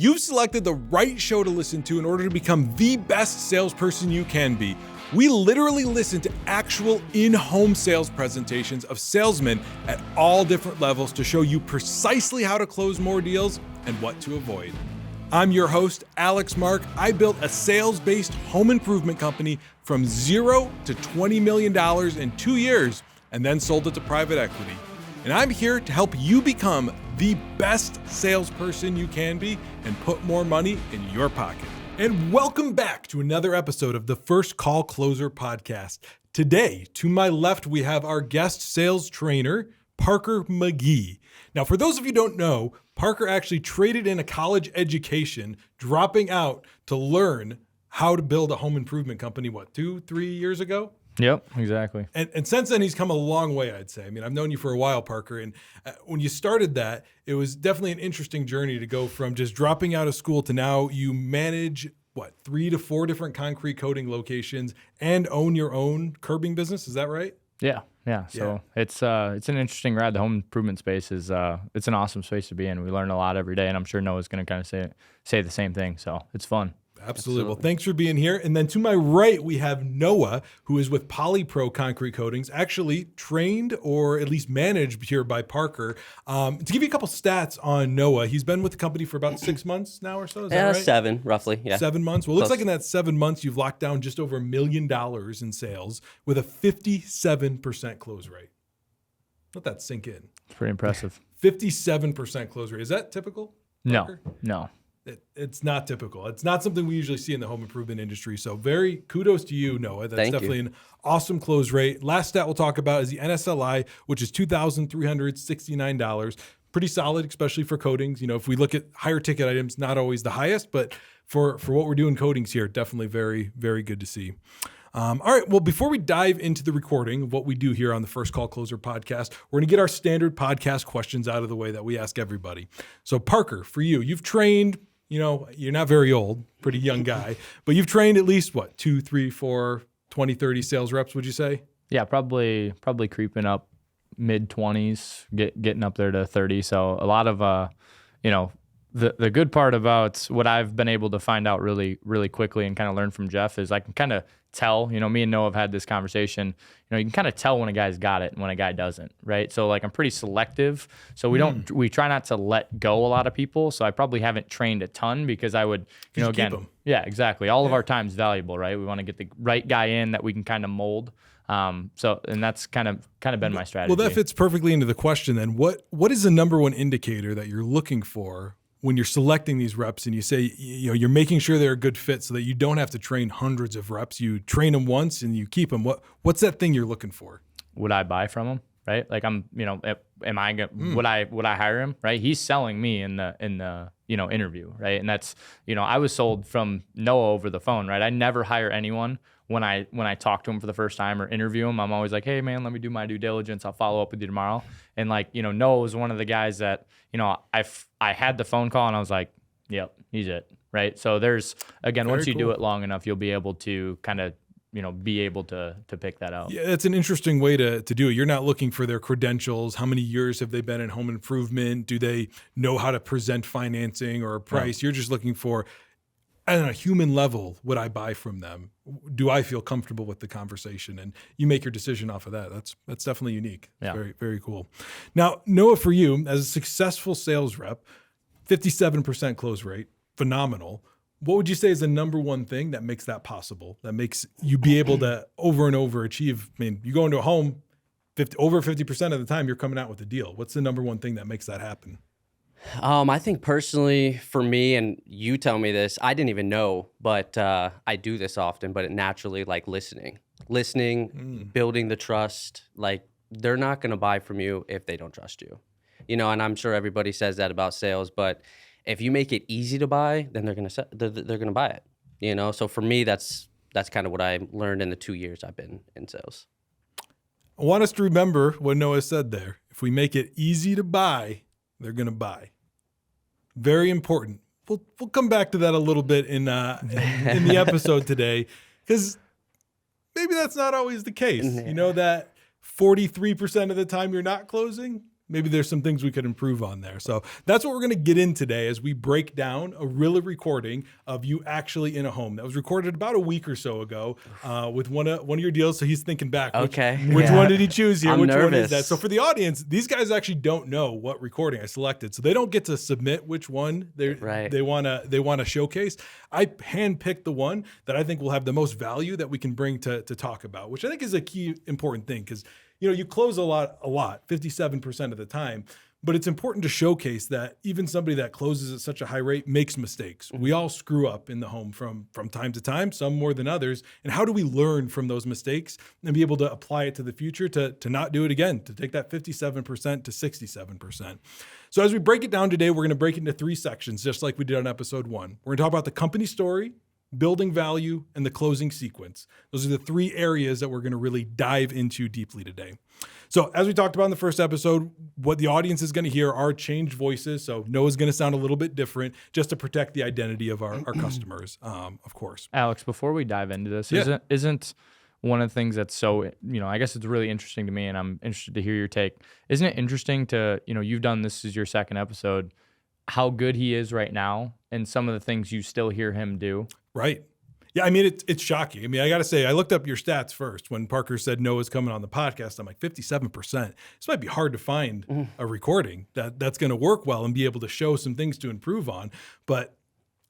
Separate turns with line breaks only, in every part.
You've selected the right show to listen to in order to become the best salesperson you can be. We literally listen to actual in-home sales presentations of salesmen at all different levels to show you precisely how to close more deals and what to avoid. I'm your host, Alex Mark. I built a sales-based home improvement company from $0 to $20 million in 2 years and then sold it to private equity. And I'm here to help you become the best salesperson you can be and put more money in your pocket. And welcome back to another episode of the First Call Closer podcast. Today, to my left, we have our guest sales trainer, Parker McGee. Now, for those of you who don't know, Parker actually traded in a college education, dropping out to learn how to build a home improvement company, 2-3 years ago?
Yep, exactly.
And since then, he's come a long way, I'd say. I mean, I've known you for a while, Parker. And when you started that, it was definitely an interesting journey to go from just dropping out of school to now you manage, 3 to 4 different concrete coating locations and own your own curbing business. Is that right?
Yeah. So it's an interesting ride. The home improvement space is it's an awesome space to be in. We learn a lot every day, and I'm sure Noah's going to kind of say the same thing. So it's fun.
Absolutely. Well, thanks for being here. And then to my right, we have Noah, who is with Polypro Concrete Coatings, actually trained or at least managed here by Parker. To give you a couple stats on Noah, he's been with the company for about 6 months now or so. Is that right?
7, roughly. Yeah.
7 months. Well, it looks like in that 7 months, you've locked down just over $1 million in sales with a 57% close rate. Let that sink in.
It's pretty impressive.
57% close rate. Is that typical, Parker?
No.
It's not typical. It's not something we usually see in the home improvement industry. So very kudos to you, Noah. That's definitely an awesome close rate. Last stat we'll talk about is the NSLI, which is $2,369. Pretty solid, especially for coatings. You know, if we look at higher ticket items, not always the highest, but for what we're doing coatings here, definitely very, very good to see. All right. Well, before we dive into the recording of what we do here on the First Call Closer podcast, we're going to get our standard podcast questions out of the way that we ask everybody. So Parker, for you, you've trained, you're not very old, pretty young guy, but you've trained at least 2, 3, 4, 20, 30 sales reps, would you say?
Yeah, probably creeping up mid-20s, getting up there to 30. So a lot of, the good part about what I've been able to find out really, really quickly and kind of learn from Jeff is I can kind of tell, me and Noah have had this conversation, you can kind of tell when a guy's got it and when a guy doesn't, right? So I'm pretty selective. So we try not to let go a lot of people. So I probably haven't trained a ton because I would,
keep them.
Yeah, exactly. All of our time's valuable, right? We want to get the right guy in that we can kind of mold. And that's kind of been my strategy.
Well, that fits perfectly into the question then. What is the number one indicator that you're looking for when you're selecting these reps and you say, you're making sure they're a good fit so that you don't have to train hundreds of reps, you train them once and you keep them? What's that thing you're looking for?
Would I buy from him? Right? Would I hire him? Right? He's selling me in the interview, right? And that's, I was sold from Noah over the phone, right? I never hire anyone when I talk to him for the first time or interview him. I'm always like, hey man, let me do my due diligence. I'll follow up with you tomorrow. And Noah was one of the guys that, I had the phone call and I was like, yep, he's it. Right. So there's, again, once you do it long enough, you'll be able to kind of, be able to pick that out.
Yeah, that's an interesting way to do it. You're not looking for their credentials. How many years have they been in home improvement? Do they know how to present financing or a price? Right. You're just looking for, on a human level, would I buy from them? Do I feel comfortable with the conversation? And you make your decision off of that. That's definitely unique. Yeah. Very, very cool. Now, Noah, for you, as a successful sales rep, 57% close rate, phenomenal. What would you say is the number one thing that makes that possible, that makes you be able to over and over achieve? I mean, you go into a home, over 50% of the time you're coming out with a deal. What's the number one thing that makes that happen?
I think personally for me, and you tell me this, I didn't even know, but I do this often, but it naturally listening, building the trust. They're not going to buy from you if they don't trust you, and I'm sure everybody says that about sales, but if you make it easy to buy, then they're going to buy it, So for me, that's kind of what I learned in the 2 years I've been in sales.
I want us to remember what Noah said there. If we make it easy to buy, they're going to buy. Very important. We'll come back to that a little bit in the episode today, because maybe that's not always the case. That 43% of the time you're not closing, maybe there's some things we could improve on there. So that's what we're going to get in today as we break down a real recording of you actually in a home that was recorded about a week or so ago with one of your deals. So he's thinking back. Which one did he choose here?
I'm
which
nervous.
one is that? So for the audience, these guys actually don't know what recording I selected, so they don't get to submit which one they want to showcase. I handpicked the one that I think will have the most value that we can bring to talk about, which I think is a key important thing, because you close a lot, 57% of the time. But it's important to showcase that even somebody that closes at such a high rate makes mistakes. We all screw up in the home from time to time, some more than others. And how do we learn from those mistakes and be able to apply it to the future to not do it again, to take that 57% to 67%? So as we break it down today, we're going to break it into 3 sections, just like we did on episode 1. We're going to talk about the company story, building value, and the closing sequence. Those are the 3 areas that we're going to really dive into deeply today. So as we talked about in the first episode, what the audience is going to hear are changed voices. So Noah's going to sound a little bit different just to protect the identity of our customers, of course.
Alex, before we dive into this, isn't one of the things that's so, I guess it's really interesting to me, and I'm interested to hear your take. Isn't it interesting to, you've done this as your second episode, how good he is right now and some of the things you still hear him do?
Right. Yeah, I mean, it's shocking. I mean, I got to say, I looked up your stats first. When Parker said Noah's coming on the podcast, I'm like, 57%. This might be hard to find a recording that's going to work well and be able to show some things to improve on. But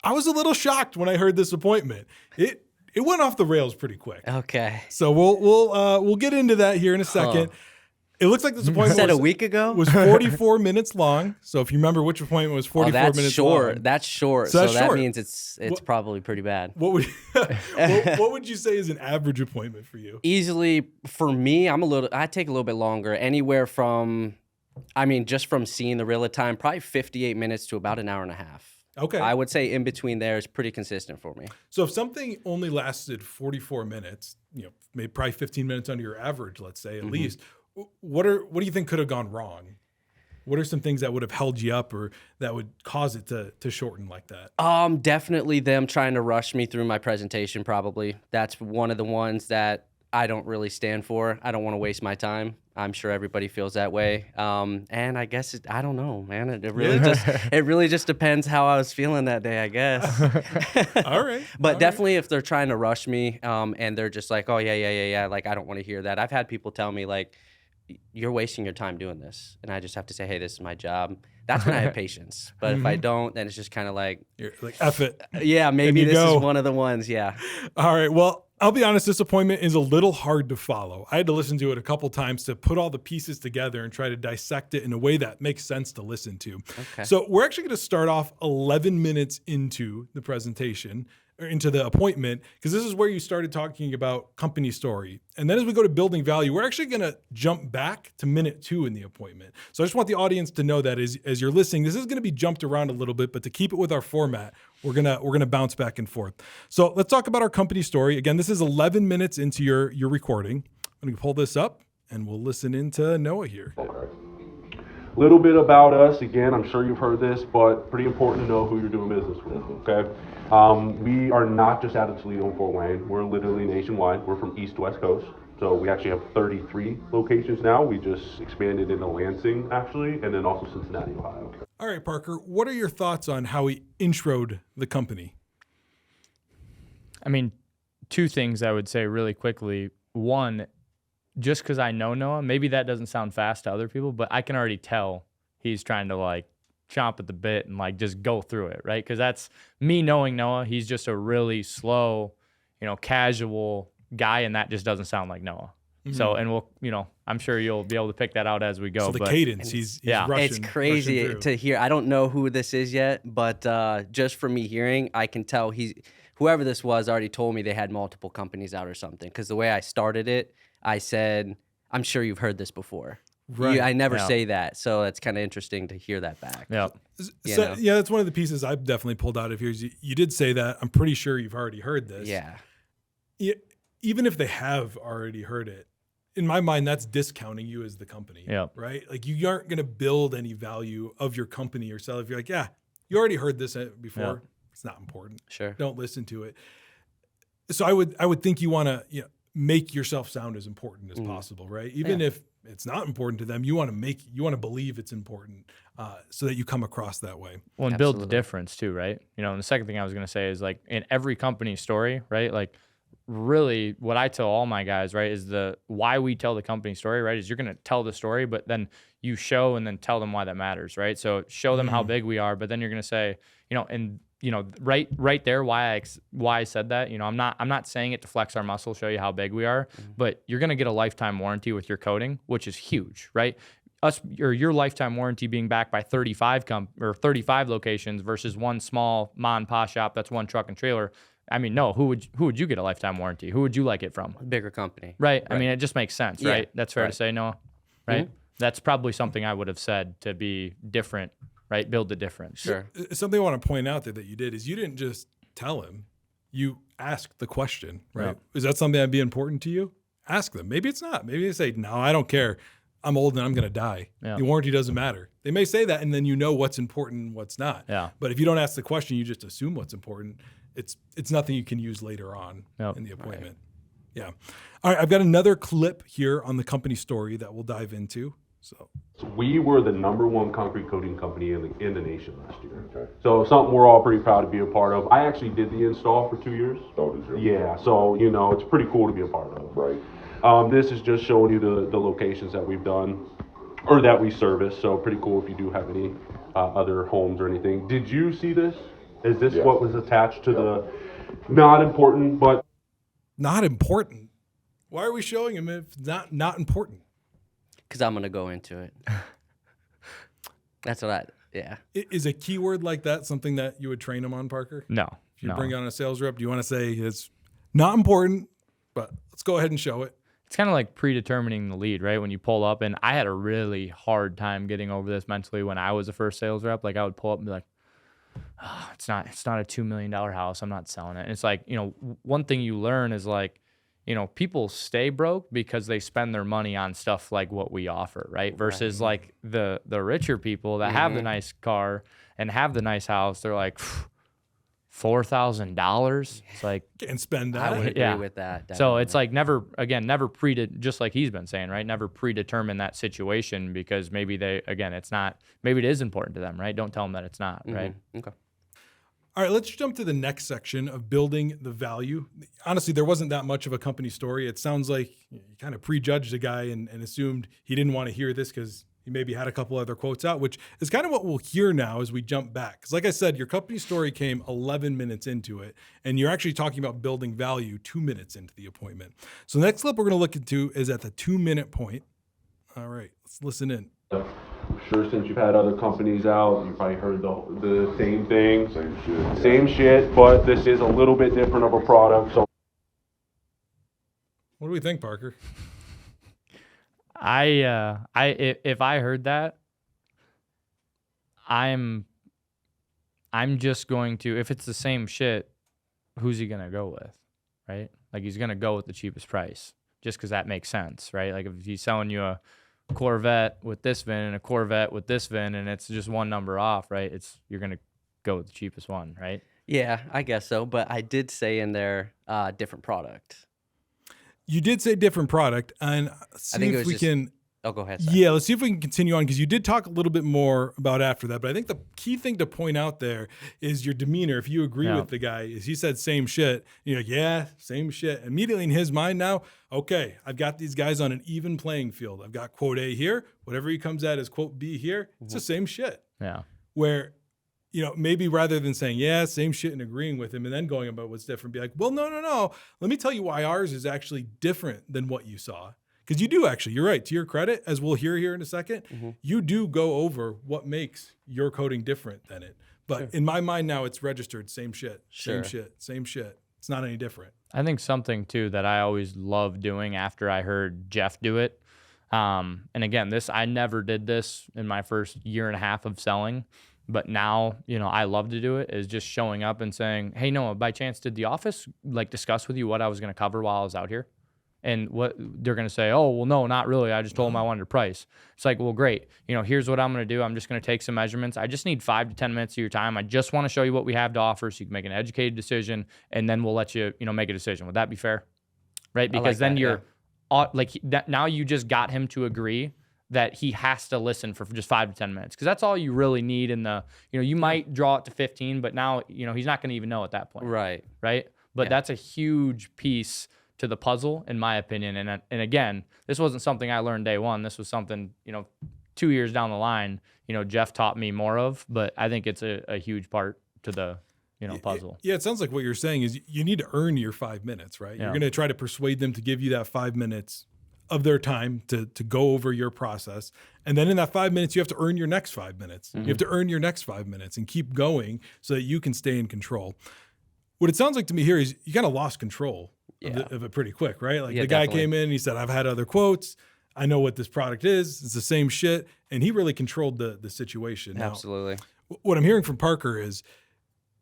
I was a little shocked when I heard this appointment. It went off the rails pretty quick.
Okay.
So we'll get into that here in a second. It looks like this appointment
a week ago
was 44 minutes long. So if you remember which appointment was 44 minutes
short.
long.
That's short.
So
that means it's probably pretty bad.
What would you say is an average appointment for you?
Easily for me, I take a little bit longer. Anywhere from, just from seeing the reel of time, probably 58 minutes to about an hour and a half.
Okay.
I would say in between there is pretty consistent for me.
So if something only lasted 44 minutes, maybe probably 15 minutes under your average, let's say at least, what do you think could have gone wrong? What are some things that would have held you up or that would cause it to shorten like that?
Definitely them trying to rush me through my presentation, probably. That's one of the ones that I don't really stand for. I don't want to waste my time. I'm sure everybody feels that way. And I guess I don't know, man. It really just depends how I was feeling that day, I guess.
All right.
But definitely if they're trying to rush me, and they're just like, oh yeah, like I don't want to hear that. I've had people tell me like, you're wasting your time doing this. And I just have to say, hey, this is my job. That's when I have patience. But if I don't, then it's just kind of like,
you're like, F it.
Yeah, maybe this is one of the ones. Yeah.
All right. Well, I'll be honest, this appointment is a little hard to follow. I had to listen to it a couple times to put all the pieces together and try to dissect it in a way that makes sense to listen to.
Okay.
So we're actually going to start off 11 minutes into the presentation, or into the appointment, because this is where you started talking about company story. And then as we go to building value, we're actually going to jump back to minute 2 in the appointment. So I just want the audience to know that as you're listening, this is going to be jumped around a little bit, but to keep it with our format, we're gonna bounce back and forth. So let's talk about our company story. Again, this is 11 minutes into your recording. I'm gonna pull this up and we'll listen into Noah here.
Okay. Little bit about us. Again, I'm sure you've heard this, but pretty important to know who you're doing business with, okay? We are not just out of Toledo and Fort Wayne. We're literally nationwide. We're from East to West Coast. So we actually have 33 locations now. We just expanded into Lansing, actually, and then also Cincinnati, Ohio.
All right, Parker, what are your thoughts on how we introed the company?
I mean, 2 things I would say really quickly. One, just because I know Noah, maybe that doesn't sound fast to other people, but I can already tell he's trying to like chomp at the bit and like just go through it, right? Because that's me knowing Noah. He's just a really slow, casual guy, and that just doesn't sound like Noah. Mm-hmm. So, and we'll, I'm sure you'll be able to pick that out as we go.
So the cadence, he's rushing.
It's crazy to hear. I don't know who this is yet, but just from me hearing, I can tell whoever this was already told me they had multiple companies out or something. Because the way I started it, I said, I'm sure you've heard this before.
Right.
I never say that. So it's kind of interesting to hear that back.
Yeah.
So, yeah, that's one of the pieces I've definitely pulled out of here. You did say that. I'm pretty sure you've already heard this.
Yeah.
Even if they have already heard it, in my mind, that's discounting you as the company.
Yeah.
Right? Like you aren't going to build any value of your company yourself. If you're like, yeah, you already heard this before. Yeah. It's not important.
Sure.
Don't listen to it. So I would think you want to, make yourself sound as important as possible, right? Even if it's not important to them. You want to believe it's important, so that you come across that way.
Well, and build the
Absolutely.
difference too, right? You know, and the second thing I was going to say is like in every company story, right? Like really what I tell all my guys, right, is why we tell the company story, right? Is you're going to tell the story, but then you show and then tell them why that matters, right? So show them how big we are, but then you're going to say, you know, and you know, right there, why I said that, you know, I'm not saying it to flex our muscle, show you how big we are, but you're going to get a lifetime warranty with your coating, which is huge, right? Your lifetime warranty being backed by 35 locations versus one small mom and pop shop that's one truck and trailer. I mean, no, who would you get a lifetime warranty? Who would you like it from?
Bigger company.
Right. I mean, it just makes sense,
Yeah.
right? That's fair to
Right.
say, Noah, right? That's probably something I would have said to be different, right? Build the difference.
Sure.
Something I want to point out there that you did is you didn't just tell him, you asked the question, right?
Yeah.
Is that something that'd be important to you? Ask them. Maybe it's not. Maybe they say, no, I don't care. I'm old and I'm going to die.
Yeah.
The warranty doesn't matter. They may say that, and then you know what's important and what's not.
Yeah.
But if you don't ask the question, you just assume what's important. It's nothing you can use later on
Yep.
in the appointment. Yeah. All right. I've got another clip here on the company story that we'll dive into. So
We were the #1 concrete coating company in the nation last year. Okay. So something we're all pretty proud to be a part of. I actually did the install for 2 years.
Oh, did you?
Yeah, so you know it's pretty cool to be a part of.
Right.
This is just showing you the locations that we've done or that we service. So pretty cool if you do have any other homes or anything. Did you see this? Is this
Yeah.
what was attached to the not important but
not important. Why are we showing him if it's not important?
Because I'm going to go into it. That's what
Is a keyword like that something that you would train them on, Parker?
No.
If you
no.
bring on a sales rep, do you want to say it's not important, but let's go ahead and show it?
It's kind of like predetermining the lead, right? When you pull up, and I had a really hard time getting over this mentally when I was a first sales rep. Like I would pull up and be like, oh, it's not a $2 million house. I'm not selling it. And it's like, you know, one thing you learn is like, you know, people stay broke because they spend their money on stuff like what we offer, right? Versus like the richer people that have the nice car and have the nice house, they're like, $4,000. It's like,
And spend
I
that.
would agree
Yeah.
with that.
so it's
definitely.
like never just like he's been saying, right? Never predetermine that situation because maybe maybe it is important to them, right? Don't tell them that it's not, right?
Okay.
All right, let's jump to the next section of building the value. Honestly, there wasn't that much of a company story. It sounds like you kind of prejudged the guy and assumed he didn't want to hear this because he maybe had a couple other quotes out, which is kind of what we'll hear now as we jump back. Because like I said, your company story came 11 minutes into it, and you're actually talking about building value 2 minutes into the appointment. So the next clip we're going to look into is at the 2-minute point. All right, let's listen in.
I'm sure since you've had other companies out, you've probably heard the same thing.
Same shit.
Same shit, but this is a little bit different of a product. So
What do we think, Parker?
If I heard that, I'm just going to, if it's the same shit, who's he gonna go with, right? Like he's gonna go with the cheapest price just because that makes sense, right? Like if he's selling you a Corvette with this VIN and a Corvette with this VIN and it's just one number off, right? You're gonna go with the cheapest one, right?
Yeah, I guess so. But I did say in there different product.
You did say different product, and see
think it
if
was
we
just-
can.
Oh, go ahead. Sorry.
Yeah, let's see if we can continue on because you did talk a little bit more about after that. But I think the key thing to point out there is your demeanor. If you agree
Yeah.
with the guy, is he said same shit, you're like, yeah, same shit. Immediately in his mind now, okay, I've got these guys on an even playing field. I've got quote A here, whatever he comes at as quote B here, it's the same shit.
Yeah.
Where, you know, maybe rather than saying, yeah, same shit and agreeing with him and then going about what's different, be like, well, no. Let me tell you why ours is actually different than what you saw. Because you do actually, you're right. To your credit, as we'll hear here in a second, you do go over what makes your coding different than it. But in my mind now, it's registered same shit,
Sure.
same shit. It's not any different.
I think something too that I always loved doing after I heard Jeff do it. And again, I never did this in my first year and a half of selling, but now, you know, I love to do it is just showing up and saying, hey, Noah, by chance, did the office like discuss with you what I was going to cover while I was out here? And what they're going to say, oh, well, no, not really. I just told them I wanted a price. It's like, well, great. You know, here's what I'm going to do. I'm just going to take some measurements. I just need 5 to 10 minutes of your time. I just want to show you what we have to offer so you can make an educated decision, and then we'll let you, you know, make a decision. Would that be fair? Right? Because
like
then
that,
you're
yeah.
now you just got him to agree that he has to listen for just 5 to 10 minutes, because that's all you really need in the, you might draw it to 15, but now, he's not going to even know at that point.
Right.
But that's a huge piece to the puzzle, in my opinion. And again, this wasn't something I learned day one. This was something, 2 years down the line, Jeff taught me more of, but I think it's a huge part to the, puzzle.
Yeah, it sounds like what you're saying is you need to earn your 5 minutes, right?
Yeah.
You're going to try to persuade them to give you that 5 minutes of their time to go over your process. And then in that 5 minutes, you have to earn your next 5 minutes. You have to earn your next 5 minutes and keep going so that you can stay in control. What it sounds like to me here is you kind of lost control of it pretty quick, right? Like the guy came in and he said, I've had other quotes. I know what this product is. It's the same shit. And he really controlled the situation. Now,
Absolutely.
what I'm hearing from Parker is,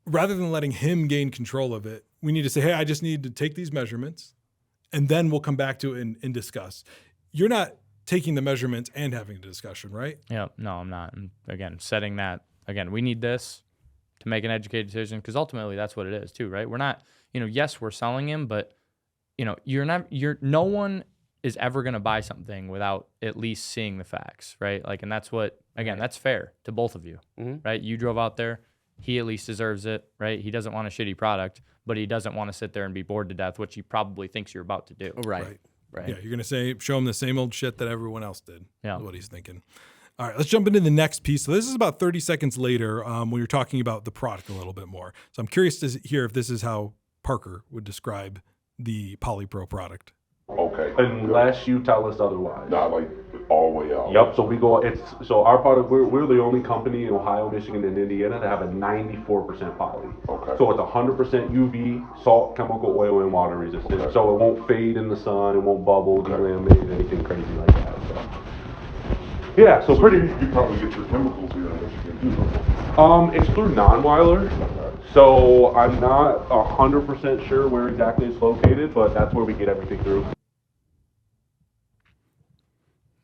rather than letting him gain control of it, we need to say, hey, I just need to take these measurements and then we'll come back to it and discuss. You're not taking the measurements and having a discussion, right?
Yeah, no, I'm not. And again, setting that, we need this to make an educated decision, because ultimately that's what it is too, right? We're not, yes, we're selling him, but no one is ever going to buy something without at least seeing the facts, right? And that's what, again, that's fair to both of you, right? You drove out there. He at least deserves it, right? He doesn't want a shitty product, but he doesn't want to sit there and be bored to death, which he probably thinks you're about to do.
Right.
Yeah, you're going to show him the same old shit that everyone else did.
Yeah.
Is what he's thinking. All right, let's jump into the next piece. So this is about 30 seconds later when you're talking about the product a little bit more. So I'm curious to hear if this is how Parker would describe the Polypro product.
Okay. Unless you tell us otherwise.
Not like all the way out.
Yep. So our product, we're the only company in Ohio, Michigan, and Indiana to have a 94% poly.
Okay.
So it's 100% UV, salt, chemical, oil, and water resistant.
Okay.
So it won't fade in the sun, it won't bubble, delaminate, anything crazy like that. So. Yeah. So pretty.
You probably get your chemicals here in Michigan too.
It's through Non-Weiler. So I'm not 100% sure where exactly it's located, but that's where we get everything through.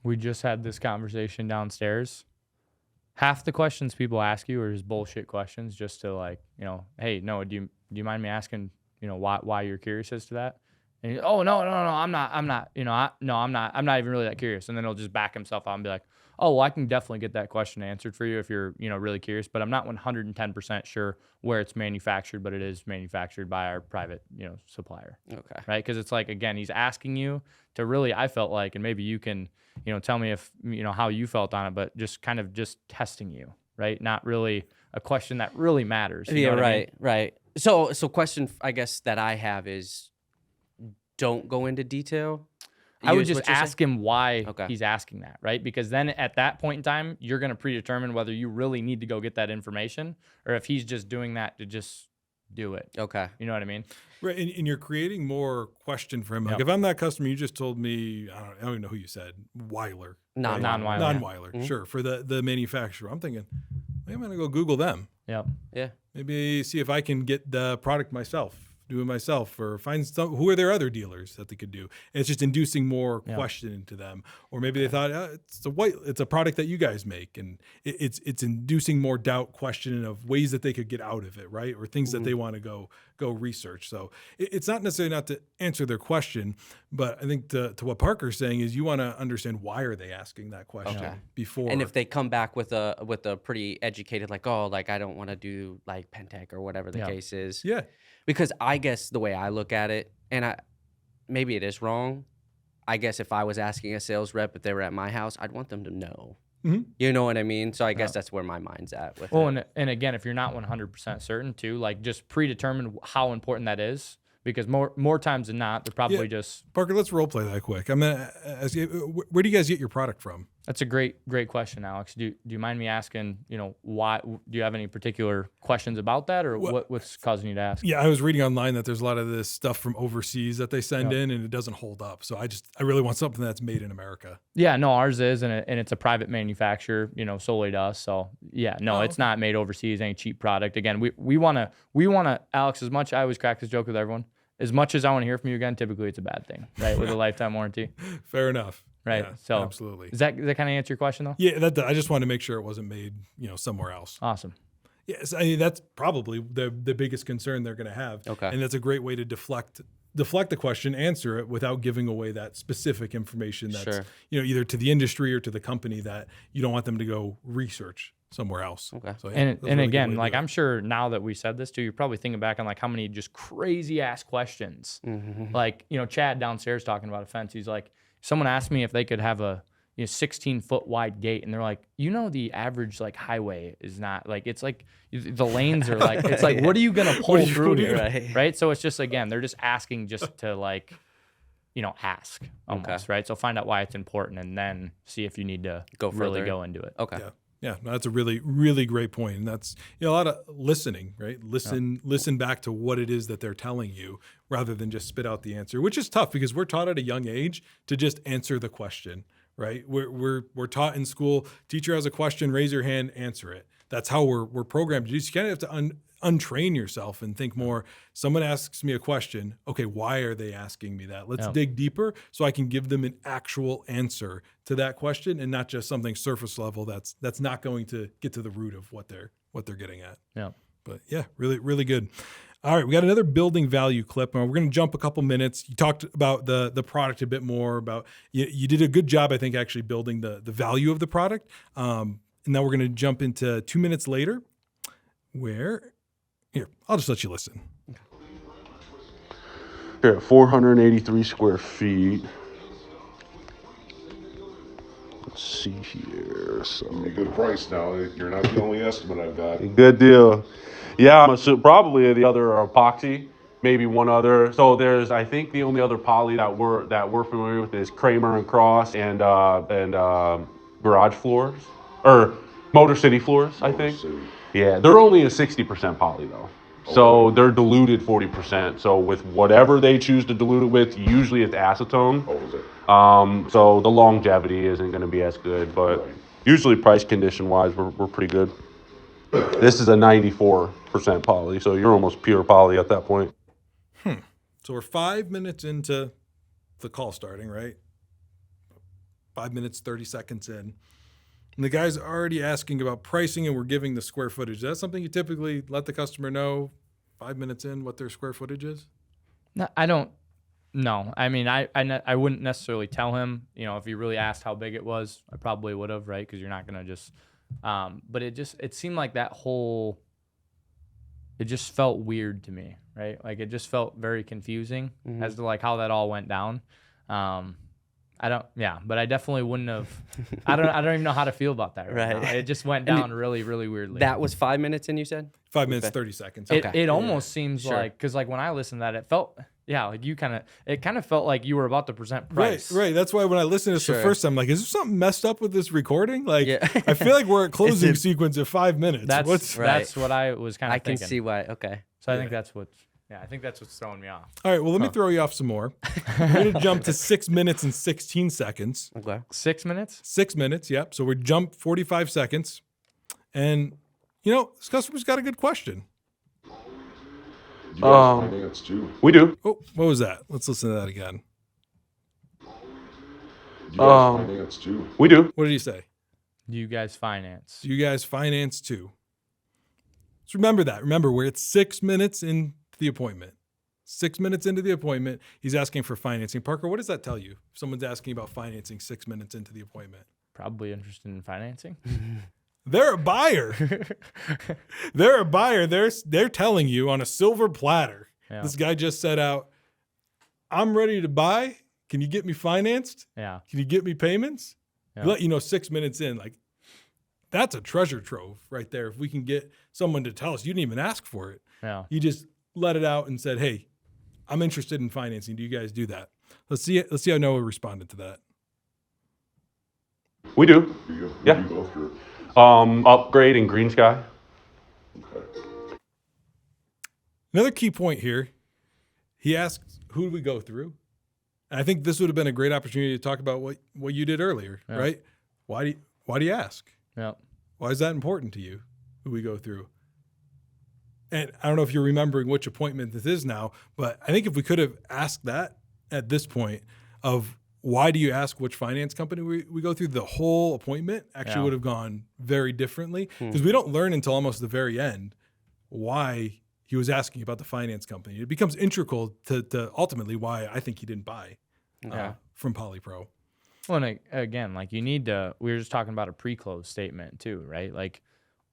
We just had this conversation downstairs. Half the questions people ask you are just bullshit questions, just to hey, Noah, do you mind me asking, why you're curious as to that? And no, I'm not, I'm not even really that curious. And then he'll just back himself out and be like, oh, well, I can definitely get that question answered for you if you're, really curious, but I'm not 110% sure where it's manufactured, but it is manufactured by our private, supplier.
Okay.
Right. Cause it's again, he's asking you to really, I felt like, and maybe you can, tell me if, how you felt on it, but just kind of just testing you, right? Not really a question that really matters. You know what I mean?
Right. So question, I guess, that I have is, don't go into detail.
I would just ask him why
Okay.
he's asking that, right? Because then at that point in time, you're going to predetermine whether you really need to go get that information or if he's just doing that to just do it.
Okay.
You know what I mean?
Right, and you're creating more question for him. Like
Yep.
if I'm that customer, you just told me, I don't even know who you said, Weiler.
Non-Weiler.
Non-Weiler, sure, for the manufacturer. I'm thinking, maybe I'm going to go Google them.
Yep.
Yeah.
Maybe see if I can get the product myself, do it myself, or find who are their other dealers that they could do. And it's just inducing more question into them. Or maybe they thought it's a product that you guys make, and it's inducing more doubt, questioning of ways that they could get out of it, right? Or things that they want to go research. So it's not necessarily not to answer their question, but I think to what Parker's saying is you want to understand why are they asking that question before.
And if they come back with a pretty educated, I don't want to do Pentec or whatever the case is.
Yeah.
Because I guess the way I look at it, and maybe it is wrong, I guess if I was asking a sales rep if they were at my house, I'd want them to know.
Mm-hmm.
You know what I mean? So I guess that's where my mind's at with
it. And again, if you're not 100% certain too, just predetermine how important that is, because more times than not, they're probably just...
Parker, let's role play that quick. I'm gonna ask you, where do you guys get your product from?
That's a great question, Alex. Do you mind me asking, why? Do you have any particular questions about that, or what's causing you to ask?
Yeah, I was reading online that there's a lot of this stuff from overseas that they send in, and it doesn't hold up. So I really want something that's made in America.
Yeah, no, ours is, and it's a private manufacturer, solely to us. So yeah, no, it's not made overseas, any cheap product. Again, we want to, Alex, as much, I always crack this joke with everyone, as much as I want to hear from you again, typically it's a bad thing, right? With a lifetime warranty.
Fair enough.
Right.
Yeah,
so
absolutely.
Does that kind of answer your question though?
Yeah, I just wanted to make sure it wasn't made, somewhere else.
Awesome.
Yes, I mean, that's probably the biggest concern they're going to have.
Okay.
And that's a great way to deflect deflect the question, answer it without giving away that specific information that's,
Sure.
either to the industry or to the company that you don't want them to go research somewhere else.
Okay.
So, yeah,
And
that's a really good way
again,
to
like
do it.
I'm sure now that we said this too, you're probably thinking back on like how many just crazy ass questions. Like, Chad downstairs talking about a fence. He's like, someone asked me if they could have a 16-foot wide gate, and they're like, the average like highway is not like, it's like the lanes are like, it's like, what are you gonna pull through here, right? So it's just, again, they're just asking just to like, ask almost, right? So find out why it's important, and then see if you need to really
further.
go into it.
Okay.
Yeah, no, that's a really, really great point. And that's, a lot of listening, right? Listen back to what it is that they're telling you rather than just spit out the answer, which is tough because we're taught at a young age to just answer the question, right? We're taught in school, teacher has a question, raise your hand, answer it. That's how we're programmed to do. So you kind of have to untrain yourself and think more. Someone asks me a question. Okay, why are they asking me that? Let's dig deeper so I can give them an actual answer to that question and not just something surface level that's not going to get to the root of what they're getting at.
Yeah.
But yeah, really, really good. All right, we got another building value clip. We're going to jump a couple minutes. You talked about the product a bit more. About you did a good job, I think, actually building the value of the product. And now we're going to jump into 2 minutes later, where here I'll just let you listen.
Here at 483 square feet. Let's see here. So
A good price now. You're not the only estimate I've got.
good deal. Yeah, so probably the other are epoxy, maybe one other. So I think the only other poly that we're familiar with is Kramer and Cross and garage floors or Motor City floors, I think.
City.
Yeah, they're only a 60% poly though. So they're diluted 40%. So with whatever they choose to dilute it with, usually it's acetone.
Oh, is it?
So the longevity isn't going to be as good, but usually price condition wise, we're pretty good. This is a 94% poly, so you're almost pure poly at that point.
So we're 5 minutes into the call starting, right? 5 minutes, 30 seconds in. And the guy's already asking about pricing and we're giving the square footage. Is that something you typically let the customer know 5 minutes in what their square footage is?
No, I don't. No, I mean, I wouldn't necessarily tell him. If he really asked how big it was, I probably would have, right? Because you're not gonna just. But it seemed like that whole. It just felt weird to me, right? Like it just felt very confusing as to like how that all went down. But I definitely wouldn't have. I don't even know how to feel about that. Right. Now. It just went down really, really weirdly.
That was 5 minutes in, you said?
5 minutes, 30 seconds.
It almost seems like, because like when I listened to that, it felt, like it kind of felt like you were about to present price.
Right. That's why when I listened to this the first time, I'm like, is there something messed up with this recording? Like,
Yeah.
I feel like we're at closing sequence at 5 minutes.
That's what I was kind of
I
thinking.
can see why. Okay.
So I think that's what's throwing me off.
All right, well, let me throw you off some more. We're going to jump to 6 minutes and 16 seconds.
Okay.
6 minutes?
6 minutes, yep. So we jump 45 seconds. And, this customer's got a good question.
You guys finance too.
We do.
Oh, what was that? Let's listen to that again.
You guys finance too.
We do.
What did he say?
Do you guys finance?
Do you guys finance too? So remember that. Remember, we're at 6 minutes into the appointment. 6 minutes into the appointment, he's asking for financing. Parker, what does that tell you? If someone's asking about financing 6 minutes into the appointment.
Probably interested in financing.
They're a buyer. They're a buyer. They're telling you on a silver platter.
Yeah.
This guy just set out, I'm ready to buy. Can you get me financed?
Yeah.
Can you get me payments?
Yeah.
Let you know 6 minutes in, like that's a treasure trove right there. If we can get someone to tell us, you didn't even ask for it.
Yeah.
You just let it out and said, hey, I'm interested in financing. Do you guys do that? Let's see how Noah responded to that.
We do.
You go through.
Upgrade in Green Sky.
Okay.
Another key point here, he asks, who do we go through? And I think this would have been a great opportunity to talk about what you did earlier, right? Why do you ask?
Yeah.
Why is that important to you, who we go through? And I don't know if you're remembering which appointment this is now, but I think if we could have asked that at this point of why do you ask which finance company we go through, the whole appointment actually would have gone very differently because we don't learn until almost the very end why he was asking about the finance company. It becomes integral to ultimately why I think he didn't buy from Polypro.
Well, and again, like we were just talking about a pre-close statement too, right? Like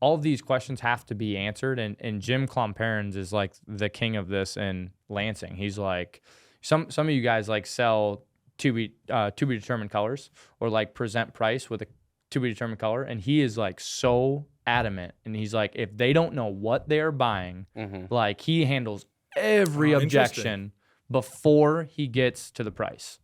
all of these questions have to be answered. And Jim Klomparens is like the king of this in Lansing. He's like, some of you guys like sell to be determined colors or like present price with a to be determined color. And he is like so adamant. And he's like, if they don't know what they're buying, like he handles every objection before he gets to the price.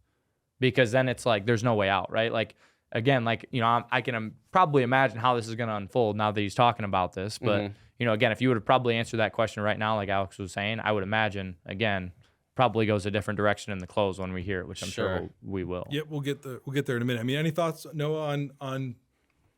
Because then it's like, there's no way out, right? Like, again, like, you know, I can probably imagine how this is going to unfold now that he's talking about this. But, you know, again, if you would have probably answered that question right now, like Alex was saying, I would imagine, again, probably goes a different direction in the close when we hear it, which I'm sure we will.
Yep, we'll get there in a minute. I mean, any thoughts, Noah, on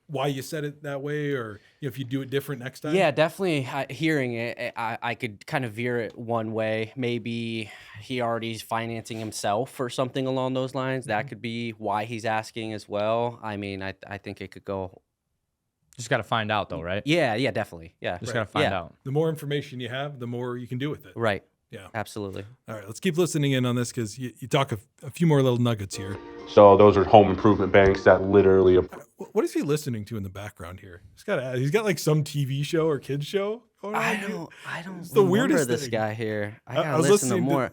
why you said it that way, or if you do it different next time?
Yeah, definitely. Hearing it, I could kind of veer it one way. Maybe he already is financing himself or something along those lines. That could be why he's asking as well. I mean, I think it could go.
Just got to find out, though, right?
Yeah, definitely. Yeah,
just got to find out.
The more information you have, the more you can do with it.
Right.
Yeah,
absolutely.
All right, let's keep listening in on this because you talk a few more little nuggets here.
So those are home improvement banks that literally.
What is he listening to in the background here? He's got like some TV show or kids show going on.
I don't
it's the
remember
weirdest
this
thing.
guy here. I
I
gotta
was
listen to
listening
more.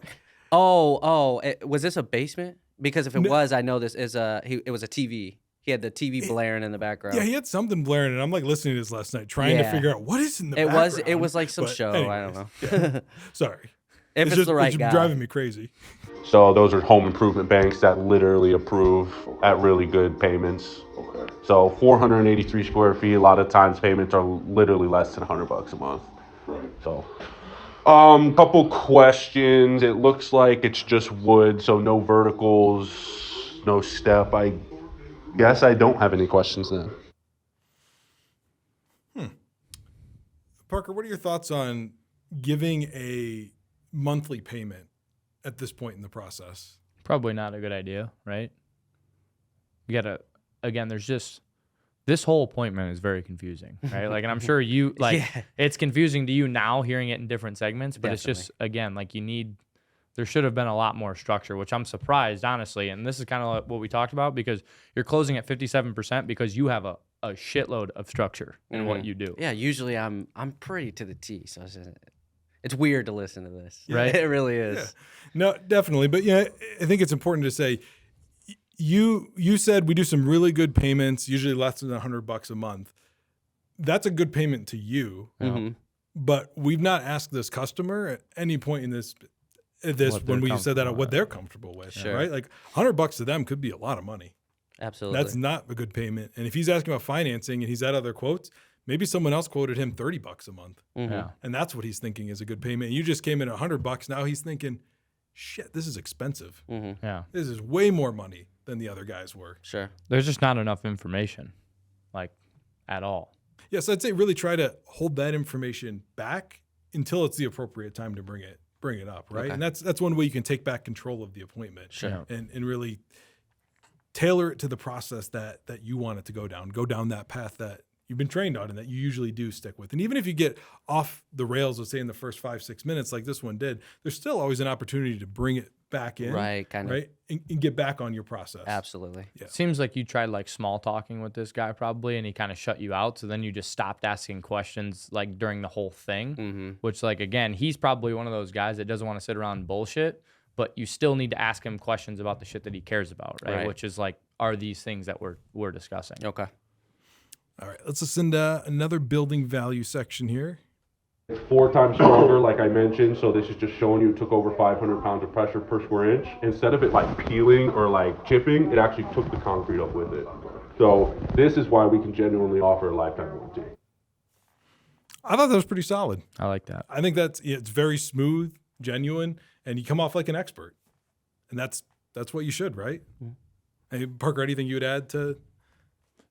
Was this a basement? Because if it was, I know this is it was a TV. He had the TV blaring in the background.
Yeah, he had something blaring, and I'm like listening to this last night, trying to figure out what is in the background.
It was like some show.
Anyways,
I don't know.
Yeah. Sorry.
If it's the right
it's
guy.
driving me crazy.
So those are home improvement banks that literally approve at really good payments.
Okay.
So 483 square feet. A lot of times payments are literally less than $100 a month.
Right.
So, couple questions. It looks like it's just wood, so no verticals, no step. I guess I don't have any questions then.
Parker, what are your thoughts on giving a monthly payment at this point in the process?
Probably not a good idea, right? You gotta, again, there's just, this whole appointment is very confusing, right? Like, and I'm sure you, like, it's confusing to you now hearing it in different segments, but
Definitely.
it's just, again, like there should have been a lot more structure, which I'm surprised, honestly. And this is kind of like what we talked about, because you're closing at 57% because you have a shitload of structure in what you do.
Yeah, usually I'm pretty to the T, so it's weird to listen to this.
Right.
It really is.
Yeah. No, definitely. But yeah, I think it's important to say, you said we do some really good payments, usually less than $100 a month. That's a good payment to you, but we've not asked this customer at any point in this when we said that what they're comfortable with,
Sure.
right? Like $100 to them could be a lot of money.
Absolutely.
That's not a good payment. And if he's asking about financing and he's at other quotes, maybe someone else quoted him $30 a month,
Yeah.
and that's what he's thinking is a good payment. You just came in at $100. Now he's thinking, shit, this is expensive.
Yeah.
This is way more money than the other guys were.
Sure.
There's just not enough information, like, at all.
Yes, I'd say really try to hold that information back until it's the appropriate time to bring it up, right?
Okay.
And that's one way you can take back control of the appointment.
Sure.
And really tailor it to the process that you want it to go down that path that you've been trained on and that you usually do stick with. And even if you get off the rails, let's say in the first 5-6 minutes, like this one did, there's still always an opportunity to bring it back in,
Right, kind of.
right, and get back on your process.
Absolutely.
Yeah.
Seems like you tried like small talking with this guy probably, and he kind of shut you out. So then you just stopped asking questions like during the whole thing, which, like, again, he's probably one of those guys that doesn't want to sit around and bullshit, but you still need to ask him questions about the shit that he cares about, right? Which is like, are these things that we're discussing?
Okay.
All right, let's listen to another building value section here.
It's 4 times stronger, like I mentioned. So this is just showing you it took over 500 pounds of pressure per square inch. Instead of it like peeling or like chipping, it actually took the concrete up with it. So this is why we can genuinely offer a lifetime warranty.
I thought that was pretty solid.
I like that.
I think it's very smooth, genuine, and you come off like an expert. And that's what you should, right? Hey, Parker, anything you would add to?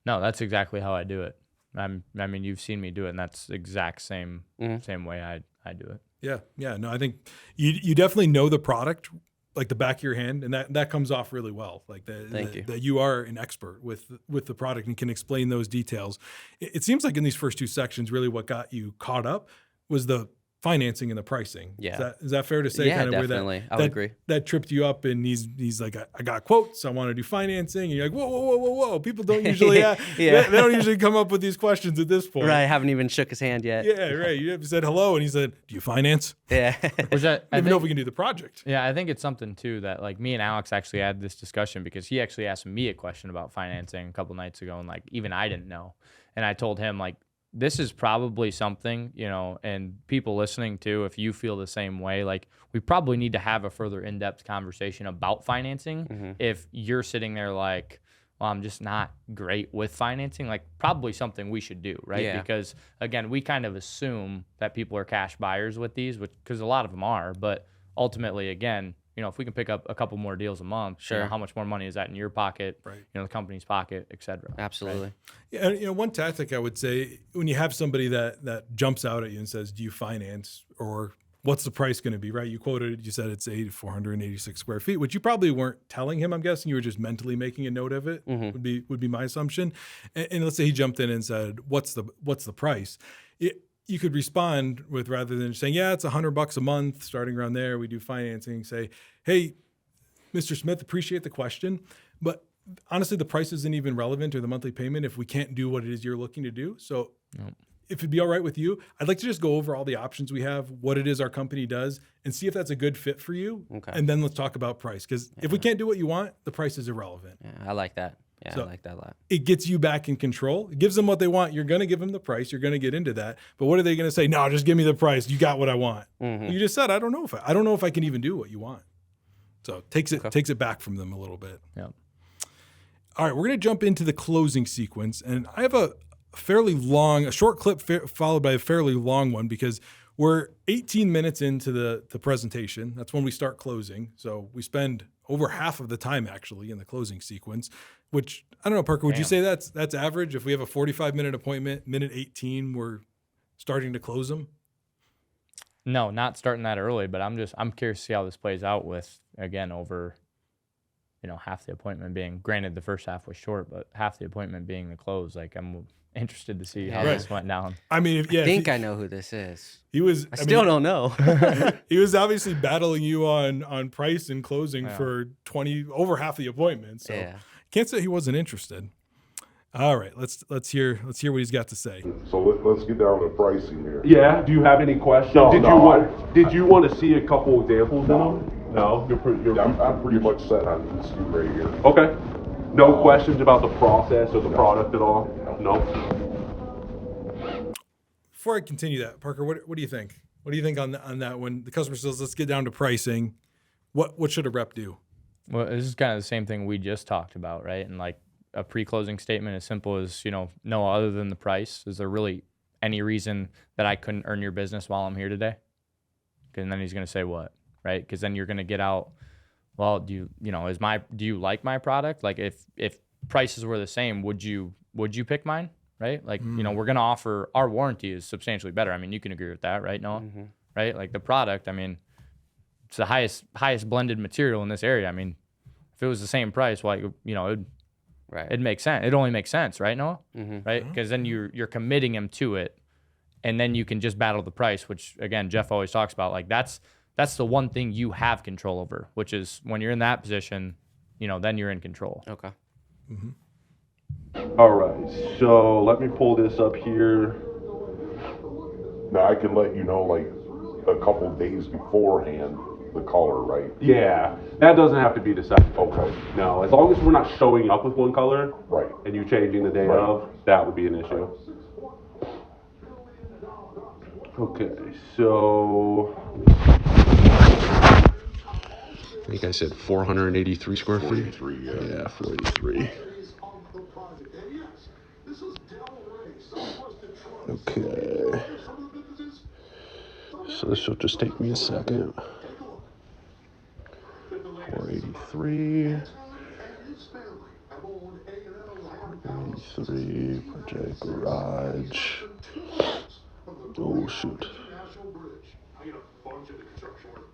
No, that's exactly how I do it. I mean, you've seen me do it, and that's the exact same way I do it.
Yeah. No, I think you definitely know the product like the back of your hand, and that comes off really well. Like that you are an expert with the product and can explain those details. It seems like in these first 2 sections, really what got you caught up was the financing and the pricing.
Yeah.
Is that fair to say?
Yeah,
kind of
definitely.
Where
I would agree.
That tripped you up, and he's like, I got quotes. I want to do financing. And you're like, whoa. People don't usually
Yeah.
they don't usually come up with these questions at this point.
Right. Haven't even shook his hand yet.
Yeah, right. You said hello, and he said, do you finance?
Yeah.
Which
I don't even know if we can do the project.
Yeah, I think it's something too that like me and Alex actually had this discussion because he actually asked me a question about financing a couple nights ago, and like even I didn't know, and I told him like this is probably something, you know, and people listening too, if you feel the same way, like we probably need to have a further in-depth conversation about financing. If you're sitting there like, well, I'm just not great with financing, like probably something we should do, right?
Yeah.
Because again, we kind of assume that people are cash buyers with these, which because a lot of them are, but ultimately, again, you know, if we can pick up a couple more deals a month, you know,
Sure.
how much more money is that in your pocket,
Right.
you know, the company's pocket, et cetera.
Absolutely.
Yeah, and, you know, one tactic I would say when you have somebody that jumps out at you and says, "Do you finance?" or "What's the price going to be?" Right? You said it's 486 square feet, which you probably weren't telling him. I'm guessing you were just mentally making a note of it. Would be my assumption. And let's say he jumped in and said, "What's the price?" You could respond with, rather than saying, "Yeah, it's $100 a month, starting around there. We do financing." Say, "Hey, Mr. Smith, appreciate the question, but honestly, the price isn't even relevant or the monthly payment if we can't do what it is you're looking to do. So if it'd be all right with you, I'd like to just go over all the options we have, what it is our company does, and see if that's a good fit for you.
Okay.
And then let's talk about price. Because if we can't do what you want, the price is irrelevant.
Yeah, I like that. Yeah,
So-
I like that a lot.
It gets you back in control. It gives them what they want. You're going to give them the price. You're going to get into that. But what are they going to say? No, just give me the price. You got what I want. You just said, I don't know if I can even do what you want. So takes it back from them a little bit.
Yeah.
All right, we're going to jump into the closing sequence, and I have a short clip followed by a fairly long one because we're 18 minutes into the presentation. That's when we start closing. So we spend over half of the time actually in the closing sequence, which I don't know, Parker, would you say that's average? If we have a 45-minute appointment, minute 18, we're starting to close them?
No, not starting that early, but I'm curious to see how this plays out with, again, over, you know, half the appointment being, granted the first half was short, but half the appointment being the close. Like I'm interested to see how
Yeah.
this went down.
I mean,
I think I know who this is.
he was.
I still don't know.
He was obviously battling you on price and closing for over half the appointment. So
Yeah.
can't say he wasn't interested. All right, let's hear what he's got to say.
So let's get down to pricing here.
Yeah. Do you have any questions?
No,
Did you want to see a couple examples in them? No.
I'm pretty much set on this right here.
Okay. No questions about the process or the product at all? No.
Before I continue that, Parker, what do you think? What do you think on that when the customer says, "Let's get down to pricing"? What should a rep do?
Well, this is kind of the same thing we just talked about, right? And like a pre-closing statement as simple as, you know, no other than the price. Is there really any reason that I couldn't earn your business while I'm here today? And then he's going to say what, right? Because then you're going to get out, well, do you like my product? Like if prices were the same, would you pick mine, right? Like, you know, we're going to offer, our warranty is substantially better. I mean, you can agree with that, right, Noah? Right? Like the product, I mean, it's the highest blended material in this area. I mean, if it was the same price, well, you know,
Right.
it makes sense. It only makes sense, right, Noah? Right? Because then you're committing him to it, and then you can just battle the price, which again Jeff always talks about. Like that's the one thing you have control over, which is when you're in that position, you know, then you're in control.
Okay.
All right. So let me pull this up here.
Now I can let you know like a couple days beforehand the color, right?
Yeah. That doesn't have to be decided.
Okay.
No. As long as we're not showing up with one color.
Right.
And you changing the day
Right.
of, that would be an issue. Okay, so
I think I said 483 square feet.
43, yeah.
Yeah, 483. Okay. So this will just take me a second. 483. 483, project garage. Oh, shoot.
I get a bunch of the construction work.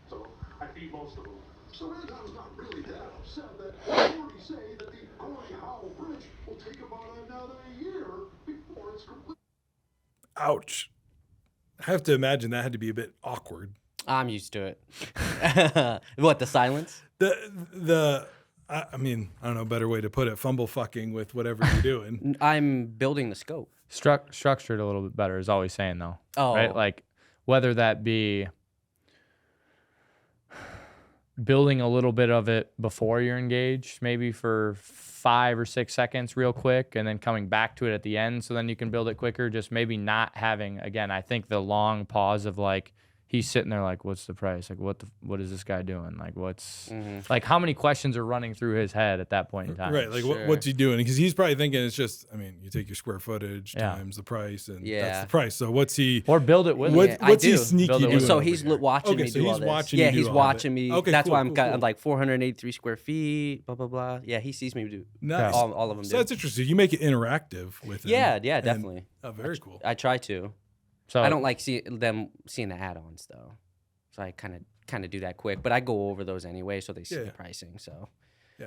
So I feed most of them.
So Anton's not really that upset that authorities say that the Gordie Howe Bridge will take about another year before it's complete.
Ouch. I have to imagine that had to be a bit awkward.
I'm used to it. What, the silence?
I mean, I don't know a better way to put it. Fumble fucking with whatever you're doing.
I'm building the scope.
Structured a little bit better is always saying though.
Oh.
Right? Like whether that be building a little bit of it before you're engaged, maybe for 5 or 6 seconds real quick, and then coming back to it at the end so then you can build it quicker. Just maybe not having, again, I think the long pause of like, he's sitting there like, what's the price? Like, what is this guy doing? Like, like, how many questions are running through his head at that point in time?
Right. Like, what's he doing? Because he's probably thinking it's just, I mean, you take your square footage times the price, and that's the price. So what's he?
Or build it with
What's
him.
he sneaky doing?
So
over
he's
here?
watching me
so
do
he's
all this.
watching
Yeah,
you do
he's
all of
watching
it.
me.
Okay,
that's
cool,
why I'm
cool.
like 483 square feet, blah, blah, blah. Yeah, he sees me do
Nice.
all of them.
So that's interesting. You make it interactive with him.
Yeah,
and-
definitely.
Oh, very cool.
I try to.
So
I don't like seeing the add-ons though. So I kind of do that quick, but I go over those anyway, so they see the pricing. So,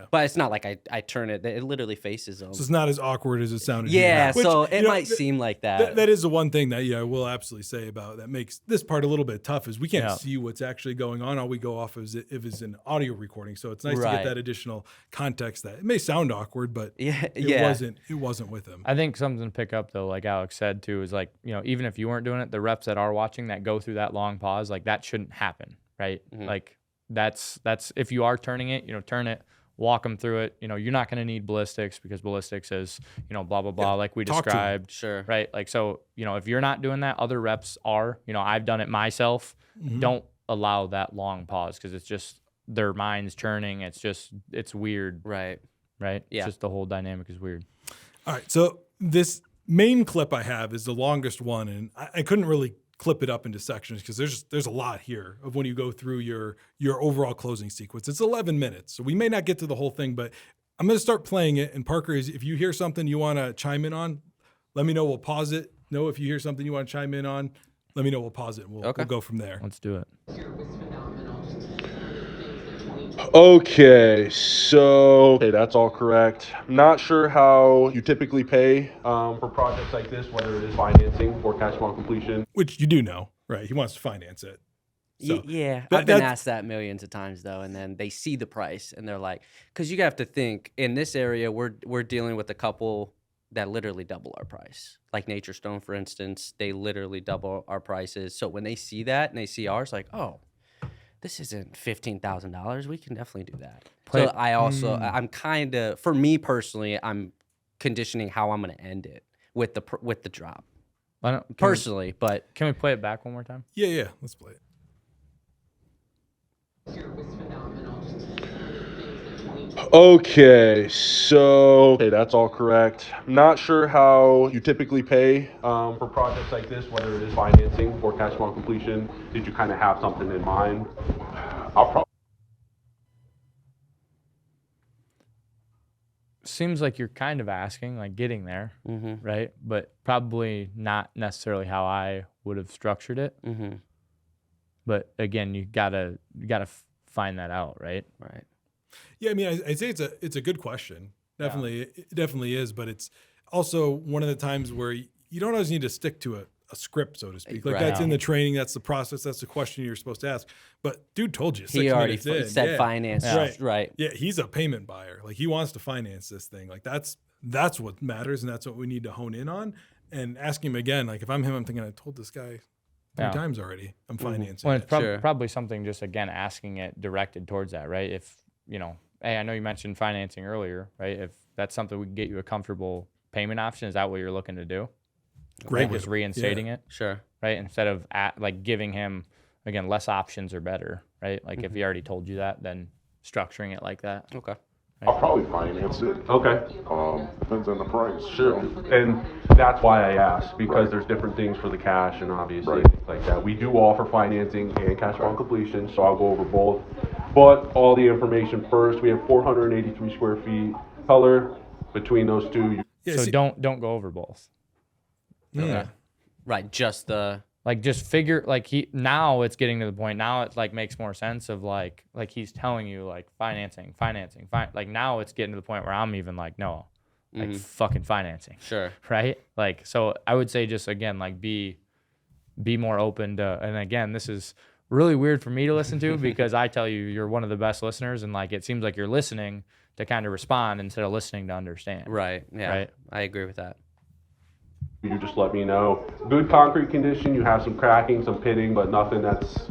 but it's not like I turn it. It literally faces them.
So it's not as awkward as it sounded.
Yeah,
Which,
so it
you know,
might seem like that.
That is the one thing that I will absolutely say about that makes this part a little bit tough is we can't
Yeah.
see what's actually going on. All we go off is if it's an audio recording. So it's nice to get that additional context. That it may sound awkward, but it wasn't with him.
I think something to pick up though, like Alex said too, is like, even if you weren't doing it, the reps that are watching that go through that long pause, like that shouldn't happen, right? Like that's if you are turning it, turn it, walk them through it. You're not going to need ballistics because ballistics is, blah, blah, blah, like we
talk to 'em.
described.
Sure.
Right. Like, so, if you're not doing that, other reps are, I've done it myself. Don't allow that long pause because it's just their mind's churning. It's weird.
Right.
Right.
Yeah.
It's just the whole dynamic is weird.
All right. So this main clip I have is the longest one, and I couldn't really clip it up into sections because there's a lot here of when you go through your overall closing sequence. It's 11 minutes, so we may not get to the whole thing, but I'm going to start playing it. And Parker, if you hear something you want to chime in on, let me know. We'll pause it. No, if you hear something you want to chime in on, let me know. We'll pause it. And we'll go from there.
Let's do it.
Okay, so that's all correct. I'm not sure how you typically pay for projects like this, whether it is financing or cash flow completion.
Which you do know, right? He wants to finance it. So,
Yeah,
that-
I've been
that's-
asked that millions of times though, and then they see the price and they're like, because you have to think in this area we're dealing with a couple that literally double our price, like Nature Stone, for instance. They literally double our prices. So when they see that and they see ours, like, oh, this isn't $15,000. We can definitely do that. So I also I'm kind of, for me personally, I'm conditioning how I'm going to end it with the drop personally. But
Can we play it back one more time?
Yeah. Let's play it.
Okay, so that's all correct. I'm not sure how you typically pay for projects like this, whether it is financing or cash flow completion. Did you kind of have something in mind? I'll probably.
Seems like you're kind of asking, like getting there, right? But probably not necessarily how I would have structured it. But again, you gotta find that out, right?
right.
Yeah, I mean, I'd say it's a good question. Definitely, it definitely is. But it's also one of the times where you don't always need to stick to a script, so to speak. Like that's in the training, that's the process, that's the question you're supposed to ask. But dude told you 6
He already
minutes in.
said finance, right?
Yeah, he's a payment buyer. Like he wants to finance this thing. Like that's what matters, and that's what we need to hone in on. And ask him again. Like if I'm him, I'm thinking I told this guy 3 times already. I'm financing.
Well, it's
it.
probably something just again asking it directed towards that, right? If hey, I know you mentioned financing earlier, right? If that's something we can get you a comfortable payment option, is that what you're looking to do?
Great.
Like just reinstating it,
Sure.
right? Instead of like giving him again less options are better, right? Like if he already told you that, then structuring it like that.
Okay.
I'll probably finance it.
Okay.
Depends on the price.
Sure. And that's why I asked, because there's different things for the cash and obviously like that. We do offer financing and cash flow completion, so I'll go over both. But all the information first, we have 483 square feet color between those two.
Yeah,
So
see-
don't go over both.
Yeah.
Right. Just the
Like just figure like now it's getting to the point now it like makes more sense of like he's telling you like financing like now it's getting to the point where I'm even like no like fucking financing
sure.
right like so I would say just again like be be more open to, and again, this is really weird for me to listen to because I tell you, you're one of the best listeners, and like it seems like you're listening to kind of respond instead of listening to understand.
Right. Yeah.
Right.
I agree with that.
You just let me know. Good concrete condition, you have some cracking, some pitting, but nothing that's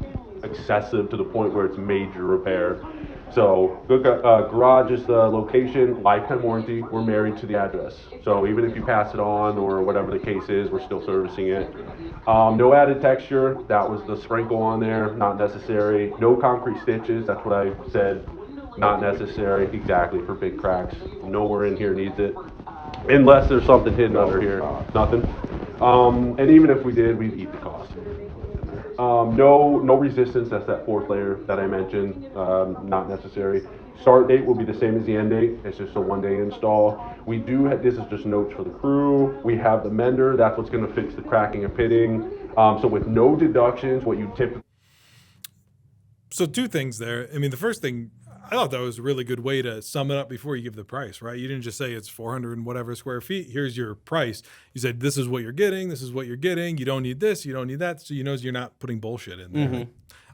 excessive to the point where it's major repair. So, good garage is the location, lifetime warranty. We're married to the address. So even if you pass it on or whatever the case is, we're still servicing it. No added texture. That was the sprinkle on there, not necessary. No concrete stitches. That's what I said, not necessary. Exactly, for big cracks. Nowhere in here needs it. Unless there's something hidden under here. Nothing. And even if we did, we'd eat the cost. No resistance. That's that fourth layer that I mentioned. Not necessary. Start date will be the same as the end date. It's just a 1-day install. We do have, this is just notes for the crew. We have the mender. That's what's going to fix the cracking and pitting. So with no deductions, what you typically.
So 2 things there. I mean, the first thing, I thought that was a really good way to sum it up before you give the price, right? You didn't just say it's 400 and whatever square feet. Here's your price. You said, this is what you're getting. This is what you're getting. You don't need this. You don't need that. So you know you're not putting bullshit in there.
Mm-hmm.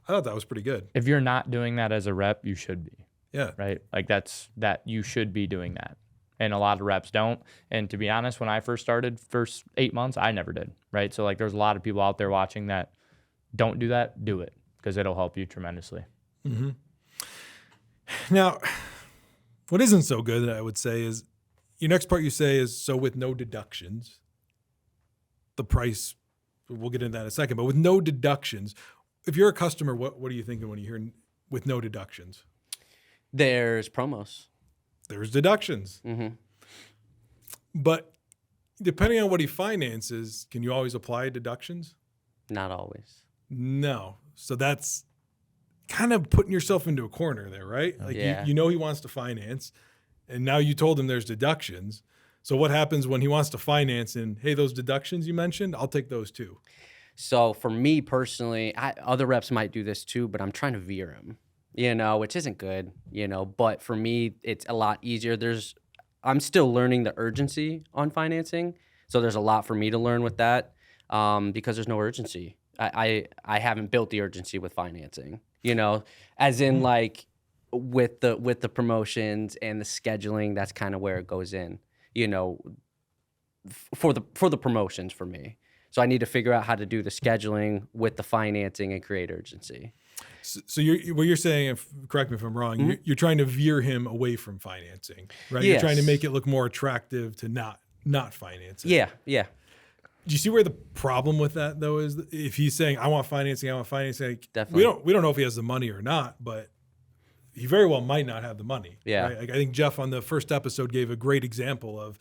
I thought that was pretty good.
If you're not doing that as a rep, you should be.
Yeah.
Right. Like that you should be doing that. And a lot of reps don't. And to be honest, when I first started, first 8 months, I never did. Right. So like there's a lot of people out there watching that don't do that. Do it because it'll help you tremendously.
Mm-hmm. Now, what isn't so good, I would say, is your next part you say is, so with no deductions, the price, we'll get into that in a second, but with no deductions, if you're a customer, what are you thinking when you hear with no deductions?
There's promos.
There's deductions.
Mm-hmm.
But depending on what he finances, can you always apply deductions?
Not always.
No. So that's kind of putting yourself into a corner there, right? Like
Yeah.
you know he wants to finance, and now you told him there's deductions. So what happens when he wants to finance and, hey, those deductions you mentioned, I'll take those too.
So for me personally, other reps might do this too, but I'm trying to veer him, which isn't good, but for me, it's a lot easier. I'm still learning the urgency on financing. So there's a lot for me to learn with that because there's no urgency. I haven't built the urgency with financing, as in like with the promotions and the scheduling, that's kind of where it goes in, for the promotions for me. So I need to figure out how to do the scheduling with the financing and create urgency.
So what you're saying, correct me if I'm wrong,
Mm-hmm.
you're trying to veer him away from financing, right?
Yes.
You're trying to make it look more attractive to not financing.
Yeah.
Do you see where the problem with that though is? If he's saying, I want financing, like,
Definitely.
we don't know if he has the money or not, but he very well might not have the money.
Yeah.
Right? Like I think Jeff on the first episode gave a great example of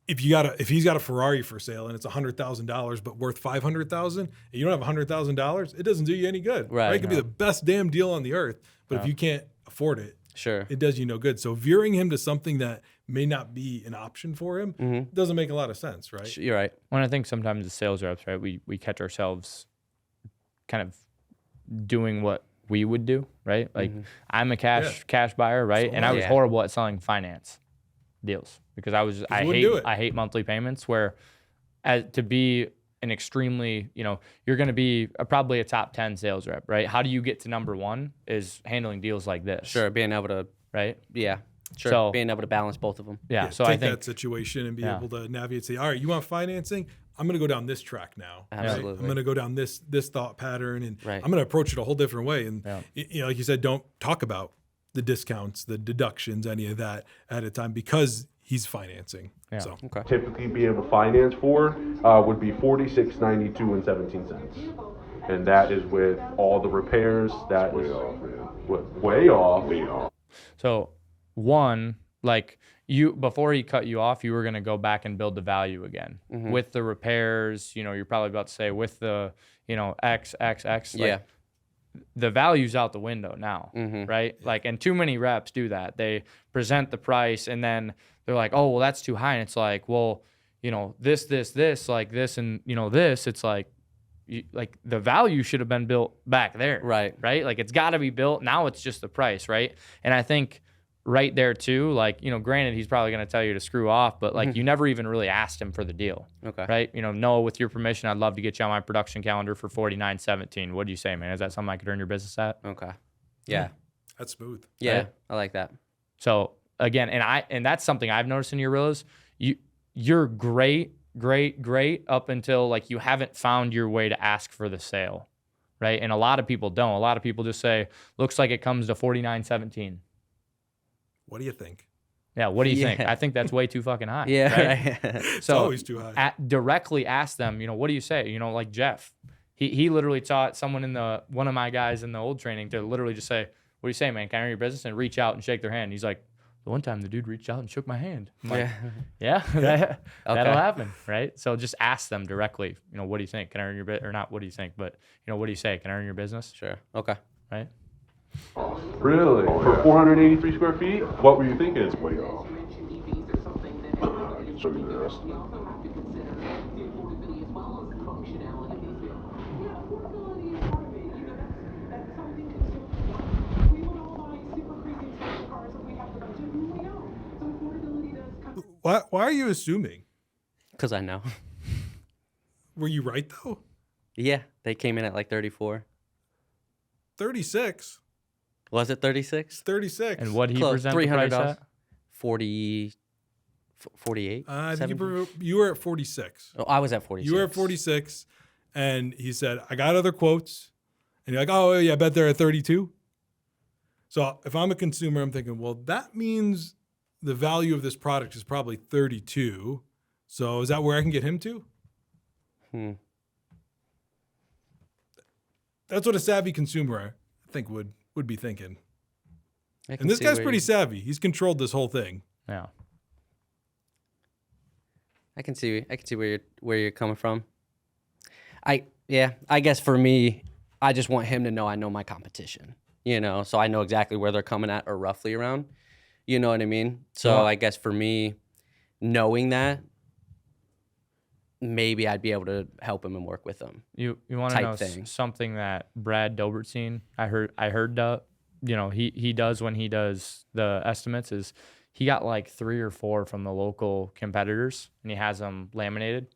if he's got a Ferrari for sale and it's $100,000 but worth $500,000 and you don't have $100,000, it doesn't do you any good.
Right.
It could be the best damn deal on the earth, but if you can't afford it,
Sure.
it does you no good. So veering him to something that may not be an option for him doesn't make a lot of sense, right?
You're right.
When I think sometimes as sales reps, right, we catch ourselves kind of doing what we would do, right? Like I'm a cash buyer, right?
So
and I was
yeah.
horrible at selling finance deals because I
wouldn't do it.
hate monthly payments where to be an extremely, you're going to be probably a top 10 sales rep, right? How do you get to number 1 is handling deals like this.
Sure. Being able to,
Right?
yeah. Sure.
So-
being able to balance both of them.
Yeah. So
take
I think
that situation and be
Yeah.
able to navigate. Say, all right, you want financing? I'm going to go down this track now. right?
Absolutely.
I'm going to go down this thought pattern, and
Right.
I'm going to approach it a whole different way. And
Yeah.
like you said, don't talk about the discounts, the deductions, any of that at a time because he's financing.
Yeah.
So
Okay.
typically be able to finance for would be $46.92 and 17 cents, and that is with all the repairs. That
Way
is
off, man.
way off.
Way off.
So one, like before he cut you off, you were going to go back and build the value again with the repairs. You're probably about to say with the, X. Like,
Yeah.
the value's out the window now, right? Like, and too many reps do that. They present the price and then they're like, oh, well, that's too high. And it's like, well, this, like this, and this, it's like, like the value should have been built back there.
Right.
Right. Like it's got to be built. Now it's just the price. Right. And I think right there too, like, you know, granted, he's probably going to tell you to screw off, but like you never even really asked him for the deal.
Okay.
Right? You know, Noah, with your permission, I'd love to get you on my production calendar for 49.17. What do you say, man? Is that something I could earn your business at?
Okay. Yeah.
That's smooth.
Yeah.
Right?
I like that.
So again, and that's something I've noticed in your reels. You're great up until like you haven't found your way to ask for the sale, right? And a lot of people don't. A lot of people just say, looks like it comes to 49.17.
What do you think?
Yeah, what do you think?
Yeah.
I think that's way too fucking high.
Yeah.
Right?
It's
So
always too high.
directly ask them, you know, what do you say? You know, like Jeff, he literally taught someone one of my guys in the old training to literally just say, what do you say, man? Can I earn your business? And reach out and shake their hand. He's like, the one time the dude reached out and shook my hand. I'm like, yeah, that'll happen, right? So just ask them directly, you know, what do you think? Can I earn your bit or not? What do you think? But, you know, what do you say? Can I earn your business?
Sure. Okay.
Right?
Really? For 483 square feet? What were you thinking?
It's way off. I can show you the rest.
Why are you assuming?
Because I know.
Were you right though?
Yeah. They came in at like 34.
36.
Was it 36?
36.
And what he
Close.
present the price
$300.
at?
48?
I think
70?
you were at 46.
Oh, I was at 46.
You were at 46, and he said, I got other quotes. And you're like, oh, yeah, I bet they're at 32. So if I'm a consumer, I'm thinking, well, that means the value of this product is probably 32. So is that where I can get him to? That's what a savvy consumer, I think, would be thinking. And this guy's pretty savvy. He's controlled this whole thing.
Yeah.
I can see where you're coming from. I guess for me, I just want him to know I know my competition, you know, so I know exactly where they're coming at or roughly around. You know what I mean? So
Yeah.
I guess for me, knowing that, maybe I'd be able to help him and work with him.
You want to
type
know
thing.
something that Brad Dobertine, I heard you know, he does when he does the estimates is he got like 3 or 4 from the local competitors and he has them laminated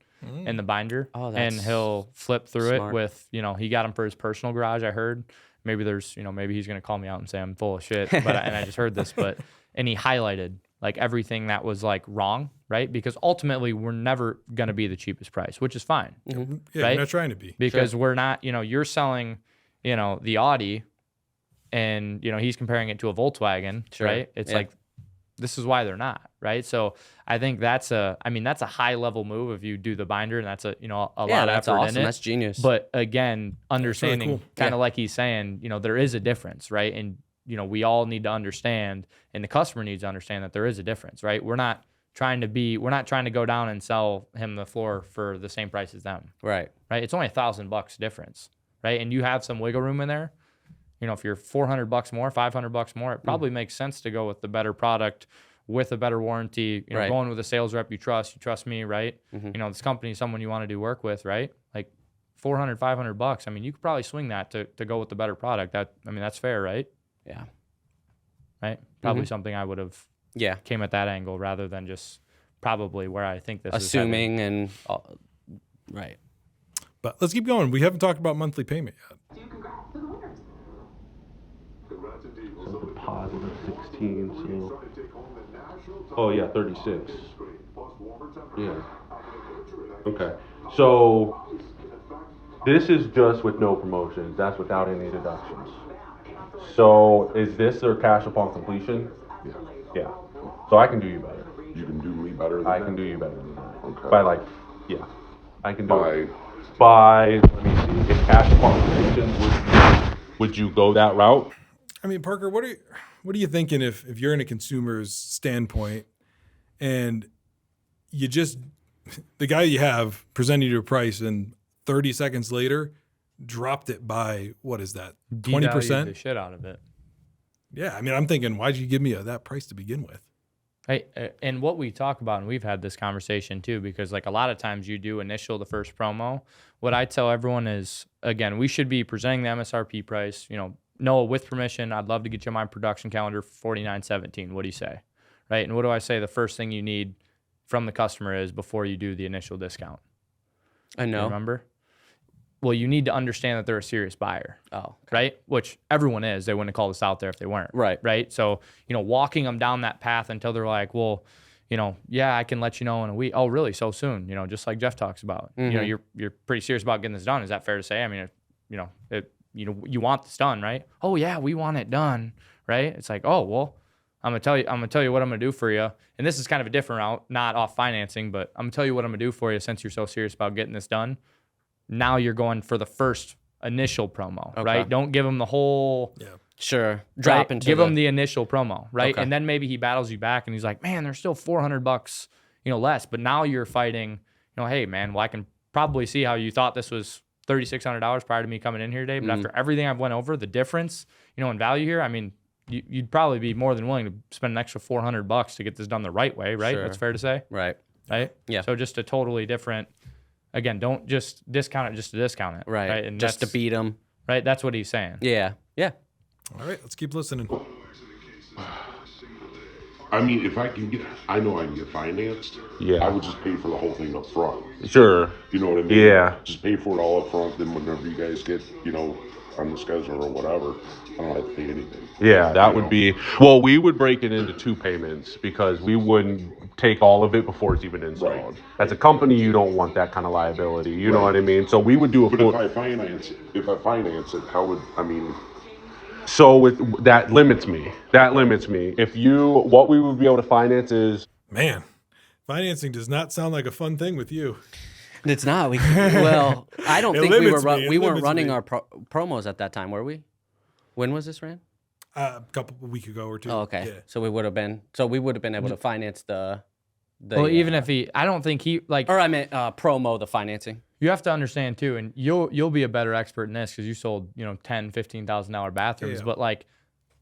in the binder.
Oh,
and
that's
he'll flip through
smart.
it with, you know, he got them for his personal garage. I heard maybe maybe he's going to call me out and say I'm full of shit, but and I just heard this, and he highlighted like everything that was like wrong, right? Because ultimately we're never going to be the cheapest price, which is fine.
Yeah,
Right?
you're not trying to be.
Because we're not, you know, you're selling, you know, the Audi and, you know, he's comparing it to a Volkswagen,
Sure.
right? It's
Yeah.
like, this is why they're not, right? So I think that's a high level move if you do the binder and that's a lot of
that's
effort
awesome.
in it.
That's genius.
But again, understanding
cool.
kind of like he's saying, you know, there is a difference, right? And, you know, we all need to understand and the customer needs to understand that there is a difference, right? We're not trying to go down and sell him the floor for the same price as them.
right.
Right? It's only $1,000 difference, right? And you have some wiggle room in there. You know, if you're $400 more, $500 more, it probably makes sense to go with the better product with a better warranty. You know,
Right.
going with a sales rep you trust me, right? You know, this company is someone you want to do work with, right? Like $400, $500. I mean, you could probably swing that to go with the better product. That's fair, right?
Yeah.
Right? Probably something I would have
Yeah.
came at that angle rather than just probably where I think this is headed.
Assuming and right.
But let's keep going. We haven't talked about monthly payment yet.
So deposit of 16, so. Oh, yeah, 36. Yeah. Okay. So this is just with no promotions. That's without any deductions. So is this their cash upon completion?
Yeah.
Yeah. So I can do you better.
You can do me better than
I
that?
can do you better than that.
Okay.
By like, yeah. I can do
By-
it. By, let me see, if cash upon completion, would you go that route?
I mean, Parker, what are you thinking if you're in a consumer's standpoint and you just the guy you have presented you a price and 30 seconds later dropped it by what is that?
Devalued
20%?
the shit out of it.
Yeah, I mean, I'm thinking, why'd you give me that price to begin with?
Hey, and what we talk about, and we've had this conversation too, because like a lot of times you do initial the first promo. What I tell everyone is, again, we should be presenting the MSRP price, you know, Noah, with permission, I'd love to get you on my production calendar for $49.17. What do you say? Right? And what do I say? The first thing you need from the customer is before you do the initial discount.
I know.
Remember? Well, you need to understand that they're a serious buyer.
Oh, okay.
Right? Which everyone is. They wouldn't have called us out there if they weren't.
Right.
Right? So, walking them down that path until they're like, well, yeah, I can let you know in a week. Oh, really? So soon? Just like Jeff talks about.
Mm-hmm.
You're pretty serious about getting this done. Is that fair to say? I mean, you want this done, right? Oh yeah, we want it done, right? It's like, oh well, I'm gonna tell you what I'm gonna do for you. And this is kind of a different route, not off financing, but I'm gonna tell you what I'm gonna do for you since you're so serious about getting this done. Now you're going for the first initial promo, right? Don't give them the whole.
Yeah.
Sure. Drop
Right?
into
Give him the initial promo, right?
Okay.
And then maybe he battles you back and he's like, man, there's still $400, less. But now you're fighting, hey man, well I can probably see how you thought this was $3,600 prior to me coming in here today. But after everything I've went over, the difference, in value here, I mean, you'd probably be more than willing to spend an extra $400 to get this done the right way, right?
Sure.
That's fair to say,
Right.
right?
Yeah.
So just a totally different. Again, don't just discount it just to discount it,
Right.
And
Just to
that's-
beat them.
right. That's what he's saying.
Yeah. Yeah.
All right, let's keep listening.
I mean, if I can get, I know I can get financed.
Yeah.
I would just pay for the whole thing up front.
Sure.
You know what I mean?
Yeah.
Just pay for it all up front. Then whenever you guys get, on the schedule or whatever, I don't have to pay anything.
Yeah, that would be, well, we would break it into 2 payments because we wouldn't take all of it before it's even installed.
Right.
As a company, you don't want that kind of liability. You know what I mean? So we would do a
But
full.
if I finance it, how would,
So with that limits me. What we would be able to finance is
Man, financing does not sound like a fun thing with you.
It's not. Well, I don't
It
think we
limits
were.
me. It
We weren't
limits
running
me.
our promos at that time, were we? When was this ran?
A week ago or two.
Oh, okay.
Yeah.
So we would have been. So we would have been able to finance the.
Well, even if I don't think he
Or I meant promo the financing.
You have to understand too, and you'll be a better expert in this because you sold $10,000-$15,000 bathrooms.
Yeah.
But like,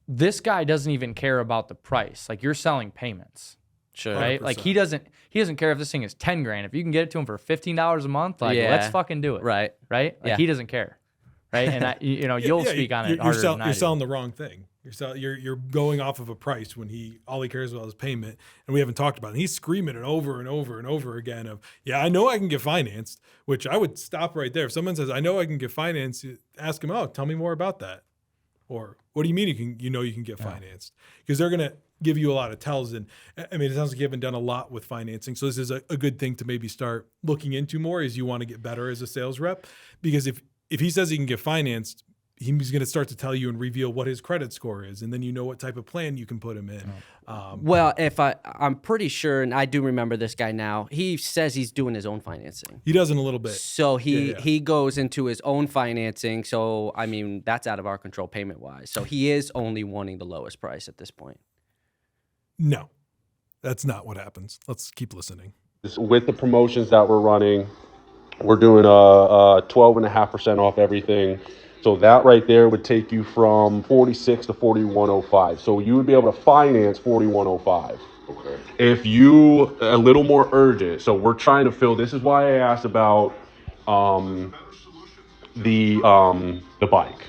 this guy doesn't even care about the price. Like you're selling payments,
Sure.
right? Like he doesn't care if this thing is $10,000. If you can get it to him for $15 a month, like
Yeah.
let's fucking do it,
Right.
Right? Like
Yeah.
he doesn't care, right? And you'll speak on it harder than I
You're
do.
selling the wrong thing. You're going off of a price when all he cares about is payment, and we haven't talked about it. And he's screaming it over and over and over again of, yeah, I know I can get financed, which I would stop right there. If someone says, I know I can get financed, ask him, oh, tell me more about that. Or what do you mean you can get financed? Because they're going to give you a lot of tells. And I mean, it sounds like you haven't done a lot with financing. So this is a good thing to maybe start looking into more as you want to get better as a sales rep. Because if he says he can get financed, he's going to start to tell you and reveal what his credit score is. And then you know what type of plan you can put him in.
Well, I'm pretty sure, and I do remember this guy now. He says he's doing his own financing.
He does in a little bit.
So he
Yeah.
he goes into his own financing. So I mean, that's out of our control payment wise. So he is only wanting the lowest price at this point.
No, that's not what happens. Let's keep listening.
with the promotions that we're running, we're doing a 12.5% off everything. So that right there would take you from 46 to 4105. So you would be able to finance 4105.
Okay.
If you a little more urgent, so we're trying to fill. This is why I asked about the bike,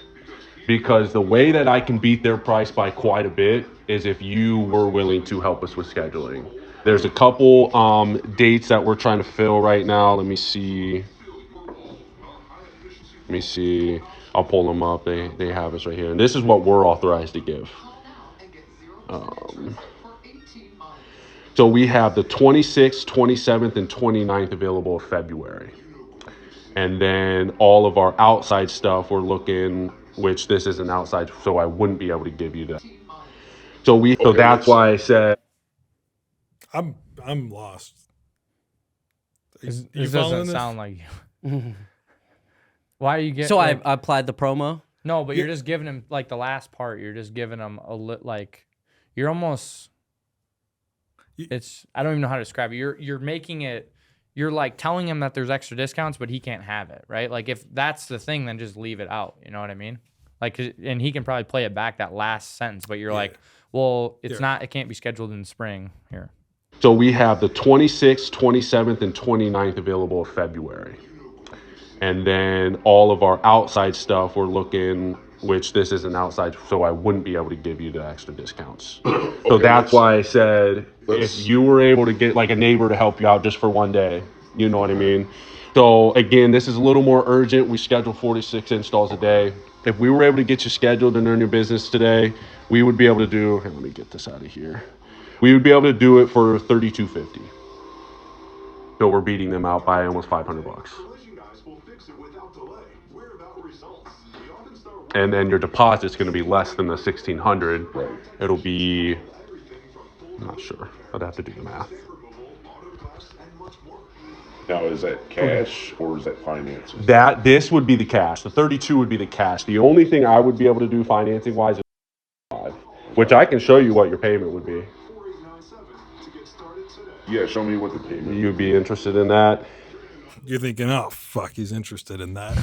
because the way that I can beat their price by quite a bit is if you were willing to help us with scheduling. There's a couple dates that we're trying to fill right now. Let me see. I'll pull them up. They have us right here, and this is what we're authorized to give. So we have the 26th, 27th, and 29th available in February. And then all of our outside stuff, we're looking, which this is an outside, so I wouldn't be able to give you that. So that's why I said.
I'm lost.
This
You
doesn't
following this?
sound like you. Why are you getting?
So I applied the promo.
No, but you're just giving him like the last part. You're just giving him you're almost. I don't even know how to describe it. You're making it. You're like telling him that there's extra discounts, but he can't have it, right? Like if that's the thing, then just leave it out. You know what I mean? Like, and he can probably play it back that last sentence, but you're like, well, it's not. It can't be scheduled in the spring here.
So we have the 26th, 27th, and 29th available in February. And then all of our outside stuff, we're looking, which this is an outside, so I wouldn't be able to give you the extra discounts. So that's why I said if you were able to get like a neighbor to help you out just for one day, you know what I mean? So again, this is a little more urgent. We schedule 46 installs a day. If we were able to get you scheduled and earn your business today, we would be able to do, let me get this out of here. We would be able to do it for $3,250. So we're beating them out by almost $500. And then your deposit's going to be less than the $1,600.
Right.
It'll be, I'm not sure. I'd have to do the math.
Now, is that cash or is that financing?
This would be the cash. The 32 would be the cash. The only thing I would be able to do financing wise is 5, which I can show you what your payment would be.
Yeah, show me what the payment.
You'd be interested in that?
You're thinking, oh, fuck, he's interested in that.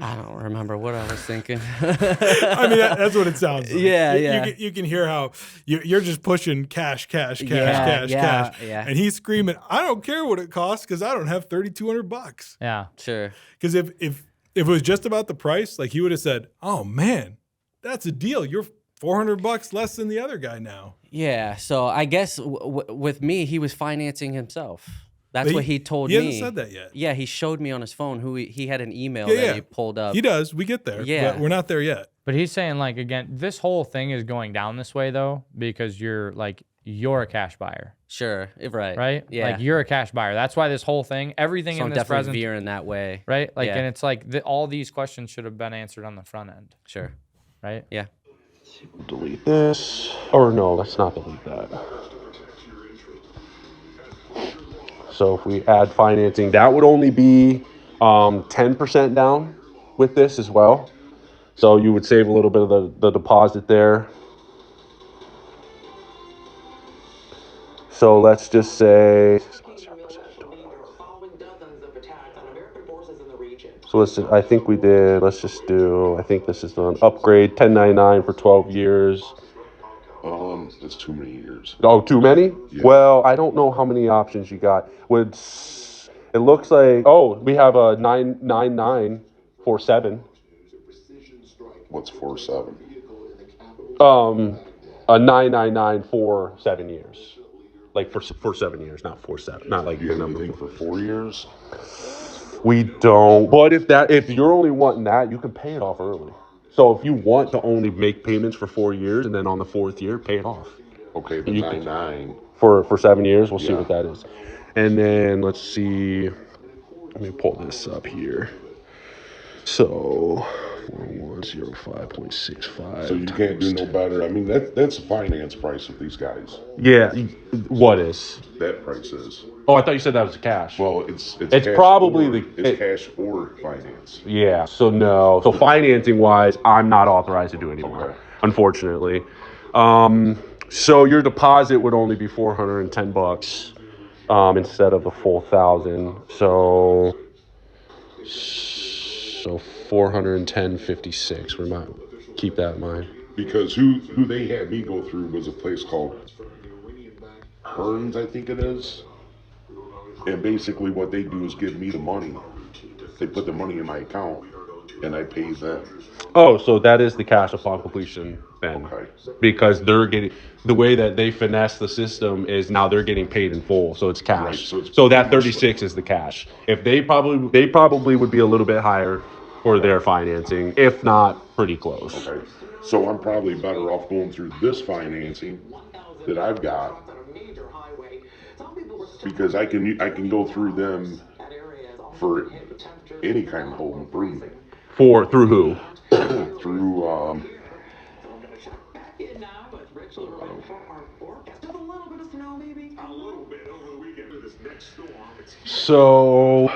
I don't remember what I was thinking.
I mean, that's what it sounds like.
Yeah.
You can hear how you're just pushing cash.
Yeah.
And he's screaming, I don't care what it costs because I don't have $3,200.
Yeah.
Sure.
Because if it was just about the price, like he would have said, oh, man, that's a deal. You're $400 less than the other guy now.
Yeah. So I guess with me, he was financing himself. That's what he told me.
He hasn't said that yet.
Yeah, he showed me on his phone who he had an email that he pulled up.
He does. We get there.
Yeah.
But we're not there yet.
But he's saying, like, again, this whole thing is going down this way, though, because you're a cash buyer.
Sure. Right.
Right?
Yeah.
Like, you're a cash buyer. That's why this whole thing, everything
So
in
I'm
this
definitely
present.
veering that way.
Right? Like,
Yeah.
and it's like all these questions should have been answered on the front end.
Sure.
Right?
Yeah.
Delete this. Or no, let's not delete that. So if we add financing, that would only be 10% down with this as well. So you would save a little bit of the deposit there. So let's just say, so I think we did, let's just do, I think this is an upgrade, 1099 for 12 years.
That's too many years.
Oh, too many?
Yeah.
Well, I don't know how many options you got. It looks like, we have a 99947.
What's 47?
A 999 for 7 years. Like for 7 years, not 47. Not like
You
your
have
number.
anything for 4 years?
We don't. But if you're only wanting that, you can pay it off early. So if you want to only make payments for 4 years and then on the 4th year, pay it off.
Okay, the
You
99.
For 7 years, we'll see
Yeah.
what that is. And then let's see. Let me pull this up here. So 1105.65.
So you can't do no better. I mean, that's the finance price of these guys.
Yeah. What is?
That price is.
Oh, I thought you said that was cash.
Well, it's
It's
cash
probably
or,
the-
it's cash or finance.
Yeah. So no. So financing wise, I'm not authorized to do anymore,
Okay.
unfortunately. So your deposit would only be $410 instead of the full 1,000. So 410.56. We might keep that in mind.
Because who they had me go through was a place called Hearns, I think it is. And basically what they do is give me the money. They put the money in my account and I pay them.
Oh, so that is the cash upon completion then.
Okay.
Because they're getting, the way that they finesse the system is now they're getting paid in full, so it's cash.
Right, so it's
so that
pretty much
36 is the cash. If they probably would be a little bit higher for their financing, if not pretty close.
Okay. So I'm probably better off going through this financing that I've got because I can go through them for any kind of home improvement.
Through who?
Through
So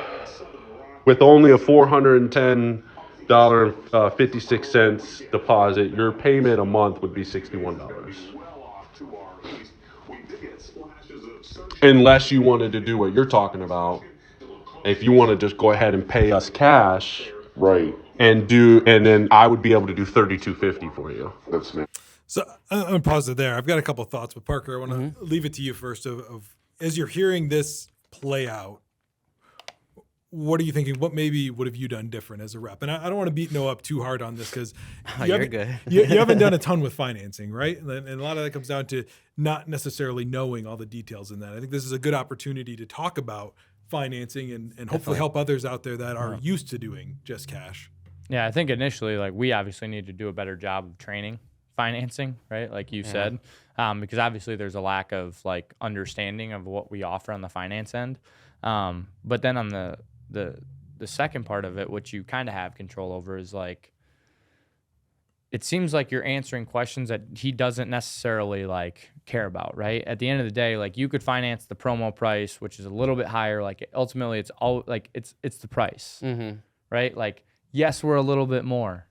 with only a $410.56 deposit, your payment a month would be $61. Unless you wanted to do what you're talking about. If you want to just go ahead and pay us cash
right.
and then I would be able to do $32.50 for you.
That's it.
So I'm going to pause it there. I've got a couple of thoughts, but Parker, I want to leave it to you first. Of as you're hearing this play out, what are you thinking? What maybe would have you done different as a rep? And I don't want to beat Noah up too hard on this because
You're good.
you haven't done a ton with financing, right? And a lot of that comes down to not necessarily knowing all the details in that. I think this is a good opportunity to talk about financing and hopefully help others out there that are used to doing just cash.
Yeah, I think initially, like, we obviously need to do a better job of training financing, right? Like you said, because obviously there's a lack of like understanding of what we offer on the finance end. But then on the second part of it, which you kind of have control over, is like, it seems like you're answering questions that he doesn't necessarily like care about, right? At the end of the day, like, you could finance the promo price, which is a little bit higher. Like, ultimately, it's all like it's the price, right? Like, yes, we're a little bit more,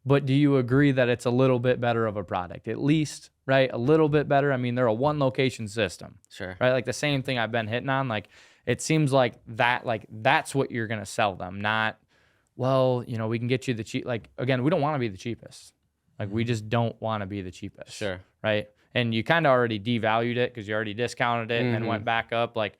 but do you agree that it's a little bit better of a product, at least, right? A little bit better. I mean, they're a one location system,
Sure.
right? Like the same thing I've been hitting on. Like, it seems like that's what you're gonna sell them, not, well, you know, we can get you the cheap. Like, again, we don't want to be the cheapest. Like, we just don't want to be the cheapest.
Sure.
Right. And you kind of already devalued it because you already discounted it and then went back up. Like,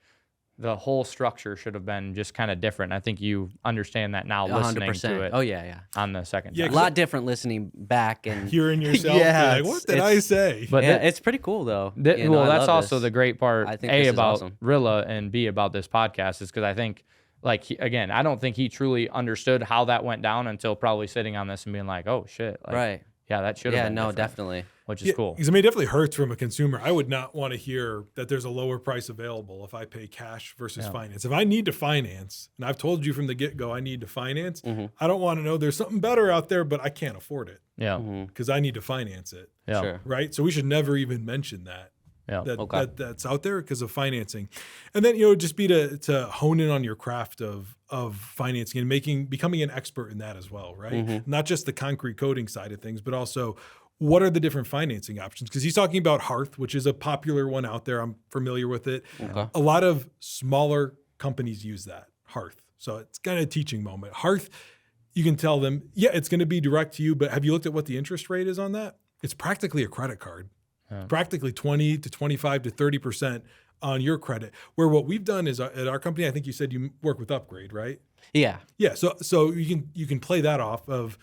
the whole structure should have been just kind of different. I think you understand that now, listening
100%.
to it.
Oh yeah.
On the second
Yeah,
time.
A lot different listening back and
Hearing yourself,
Yeah,
like, what did I say?
But
yeah, it's pretty cool though.
Well,
You know, I
that's
love
also
this.
the great part,
I think
A,
this is
about
awesome.
Rilla, and B, about this podcast, is because I think, like, again, I don't think he truly understood how that went down until probably sitting on this and being like, oh, shit. Like,
Right.
Yeah, that should have
Yeah,
been
no,
different,
definitely.
which is cool.
Because I mean, it definitely hurts from a consumer. I would not want to hear that there's a lower price available if I pay cash versus finance. If I need to finance, and I've told you from the get-go I need to finance, I don't want to know there's something better out there, but I can't afford it
Yeah.
because I need to finance it,
Yeah.
Sure.
right? So we should never even mention that.
Yeah.
That's out there because of financing. And then, you know, just be to hone in on your craft of financing and becoming an expert in that as well, right? Not just the concrete coding side of things, but also what are the different financing options? Because he's talking about Hearth, which is a popular one out there. I'm familiar with it.
Okay.
A lot of smaller companies use that, Hearth. So it's kind of a teaching moment. Hearth, you can tell them, yeah, it's going to be direct to you, but have you looked at what the interest rate is on that? It's practically a credit card. Practically 20 to 25 to 30% on your credit. Where what we've done is at our company, I think you said you work with Upgrade, right?
Yeah.
Yeah. So you can play that off of.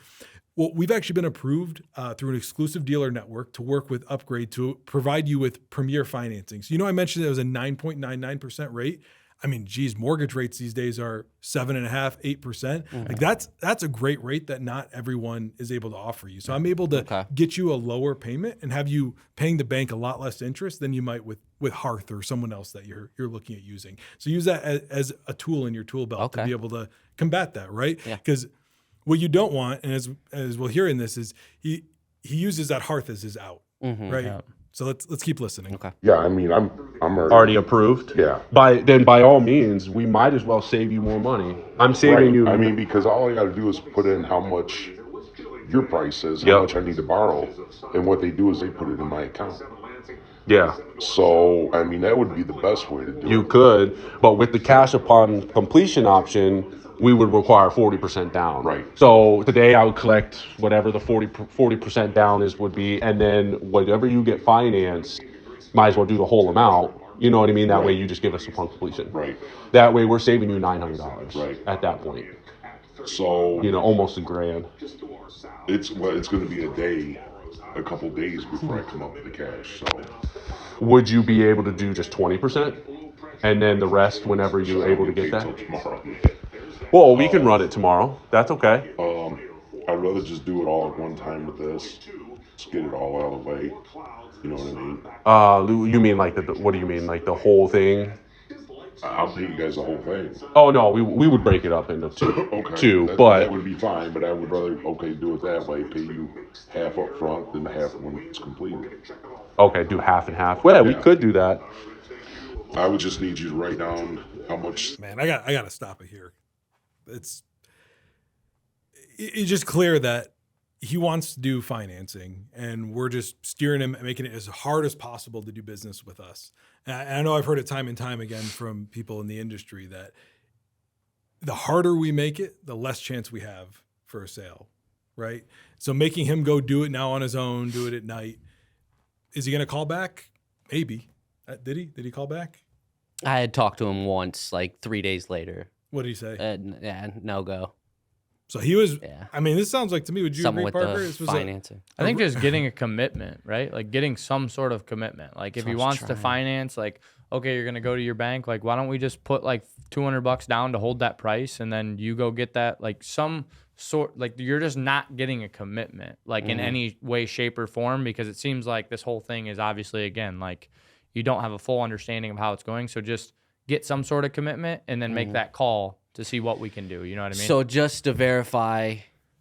Well, we've actually been approved through an exclusive dealer network to work with Upgrade to provide you with premier financing. So, you know, I mentioned it was a 9.99% rate. I mean, geez, mortgage rates these days are 7.5%, 8%. Like that's a great rate that not everyone is able to offer you. So I'm able to get you a lower payment and have you paying the bank a lot less interest than you might with Hearth or someone else that you're looking at using. So use that as a tool in your tool belt to be able to combat that, right? Because what you don't want, and as we'll hear in this, is he uses that Hearth as his out, right? Yeah. So let's keep listening. Okay.
Yeah, I mean, I'm
Already approved.
Yeah.
By all means, we might as well save you more money. I'm saving you.
I mean, because all I got to do is put in how much your price is, how much I need to borrow, and what they do is they put it in my account.
Yeah.
So, I mean, that would be the best way to do it.
You could, but with the cash upon completion option, we would require 40% down.
Right.
So today I would collect whatever the 40% down would be, and then whatever you get financed, might as well do the whole amount. You know what I mean? That way you just give us upon completion.
Right.
That way we're saving you $900.
Right.
At that point.
So,
You know, almost $1,000.
it's going to be a couple days before I come up with the cash. So,
Would you be able to do just 20%? And then the rest whenever you're able to get that?
till tomorrow.
Well, we can run it tomorrow. That's okay.
I'd rather just do it all at one time with this. Just get it all out of the way. You know what I mean?
You mean like what do you mean? Like the whole thing?
I'll pay you guys the whole thing.
Oh no, we would break it up into two,
that would be fine, but I would rather do it that way. Pay you half up front than half when it's completed.
Okay, do half and half. Well, we could do that.
I would just need you to write down how much.
Man, I got to stop it here. It's just clear that he wants to do financing, and we're just steering him, making it as hard as possible to do business with us. And I know I've heard it time and time again from people in the industry that the harder we make it, the less chance we have for a sale, right? So making him go do it now on his own, do it at night. Is he going to call back? Maybe. Did he? Did he call back?
I had talked to him once, like 3 days later.
What did he say?
Yeah, no go.
So he was.
Yeah.
I mean, this sounds like to me. Would you
Something
agree,
with
Parker?
the
This was
financing.
I think just getting a commitment, right? Like getting some sort of commitment. Like if
So I
he
was
wants to
trying.
finance, like, okay, you're going to go to your bank. Like, why don't we just put like $200 down to hold that price? And then you go get that, like some sort, like you're just not getting a commitment, like in any way, shape or form, because it seems like this whole thing is obviously, again, like you don't have a full understanding of how it's going. So just get some sort of commitment and then make that call to see what we can do. You know what I mean?
So just to verify,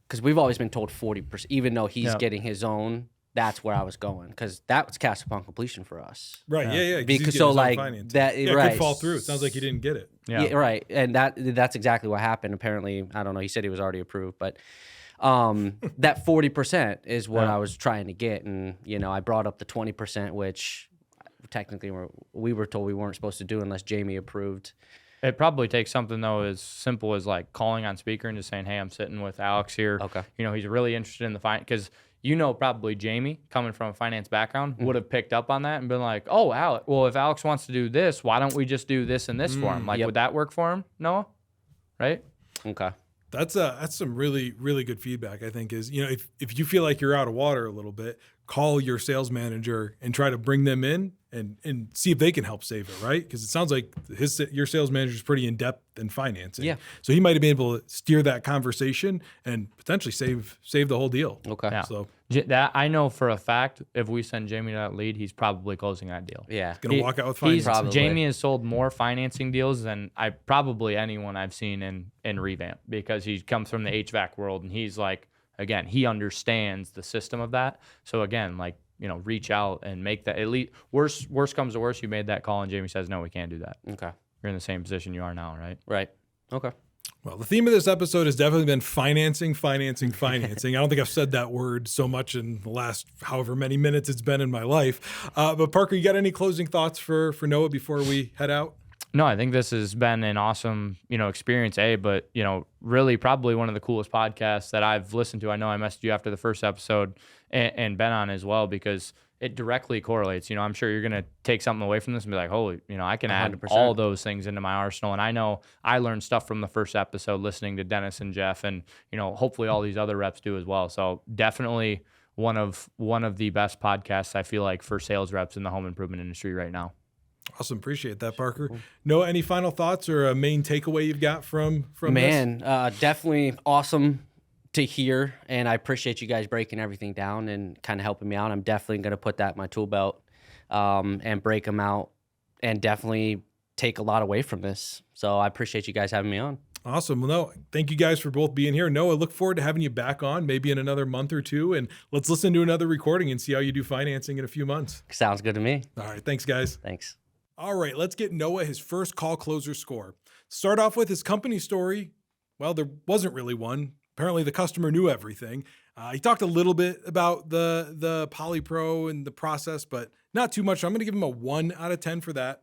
because we've always been told 40%, even though he's
Yeah.
getting his own, that's where I was going, because that was cash upon completion for us.
right. Yeah. 'Cause he's
Because
getting
so
his own
like
financing.
that,
Yeah, it
right?
could fall through. It sounds like you didn't get it.
yeah.
Right, and that's exactly what happened. Apparently, I don't know. He said he was already approved, but that 40% is what
Yeah.
I was trying to get, and I brought up the 20%, which technically we were told we weren't supposed to do unless Jamie approved.
It probably takes something though as simple as like calling on speaker and just saying, "Hey, I'm sitting with Alex here.
Okay.
He's really interested in the because probably Jamie, coming from a finance background, would have picked up on that and been like, "Oh, Alex. Well, if Alex wants to do this, why don't we just do this and this for him? Like,
Yep.
would that work for him, Noah? Right?
Okay.
That's some really, really good feedback, I think, is, if you feel like you're out of water a little bit, call your sales manager and try to bring them in and see if they can help save it, right? Because it sounds like your sales manager is pretty in-depth in financing.
Yeah.
So he might have been able to steer that conversation and potentially save the whole deal.
Okay.
Yeah.
So
That I know for a fact, if we send Jamie to that lead, he's probably closing that deal.
Yeah.
going to walk out with financing.
Probably.
Jamie has sold more financing deals than probably anyone I've seen in Revamp, because he comes from the HVAC world and he's like, again, he understands the system of that. So again, like, reach out and make that, at least worst comes to worst, you made that call and Jamie says, no, we can't do that.
Okay.
You're in the same position you are now, right?
Right. Okay.
Well, the theme of this episode has definitely been financing. I don't think I've said that word so much in the last however many minutes it's been in my life. But Parker, you got any closing thoughts for Noah before we head out?
No, I think this has been an awesome, experience, but, really probably one of the coolest podcasts that I've listened to. I know I messaged you after the first episode and been on as well, because it directly correlates. I'm sure you're going to take something away from this and be like, holy, I can add
100%.
all those things into my arsenal. And I know I learned stuff from the first episode listening to Dennis and Jeff, and, hopefully all these other reps do as well. So definitely one of the best podcasts, I feel like, for sales reps in the home improvement industry right now.
Awesome. Appreciate that, Parker. Noah, any final thoughts or a main takeaway you've got from this?
Man, definitely awesome to hear, and I appreciate you guys breaking everything down and kind of helping me out. I'm definitely going to put that in my tool belt and break them out, and definitely take a lot away from this. So I appreciate you guys having me on.
Awesome. Well, no, thank you guys for both being here. Noah, look forward to having you back on maybe in another month or two, and let's listen to another recording and see how you do financing in a few months.
Sounds good to me.
All right. Thanks, guys.
Thanks.
All right, let's get Noah his first call closer score. Start off with his company story. Well, there wasn't really one. Apparently, the customer knew everything. He talked a little bit about the PolyPro and the process, but not too much. So I'm going to give him a 1 out of 10 for that.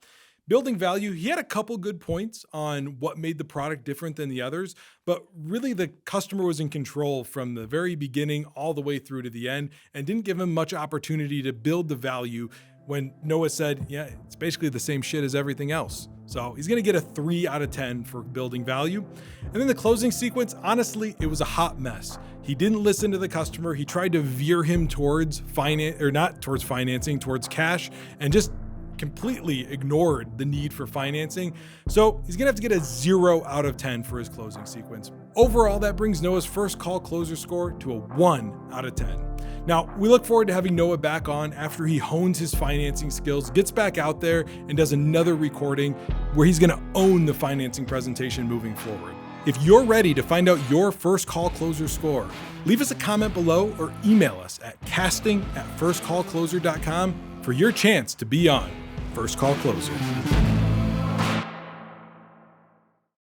Building value, he had a couple good points on what made the product different than the others, but really the customer was in control from the very beginning all the way through to the end and didn't give him much opportunity to build the value when Noah said, yeah, it's basically the same shit as everything else. So he's going to get a 3 out of 10 for building value. And then the closing sequence, honestly, it was a hot mess. He didn't listen to the customer. He tried to veer him towards financing, towards cash, and just completely ignored the need for financing. So he's gonna have to get a 0 out of 10 for his closing sequence. Overall, that brings Noah's first call closer score to a 1 out of 10. Now, we look forward to having Noah back on after he hones his financing skills, gets back out there, and does another recording where he's gonna own the financing presentation moving forward. If you're ready to find out your first call closer score, leave us a comment below or email us at casting@firstcallcloser.com for your chance to be on First Call Closer.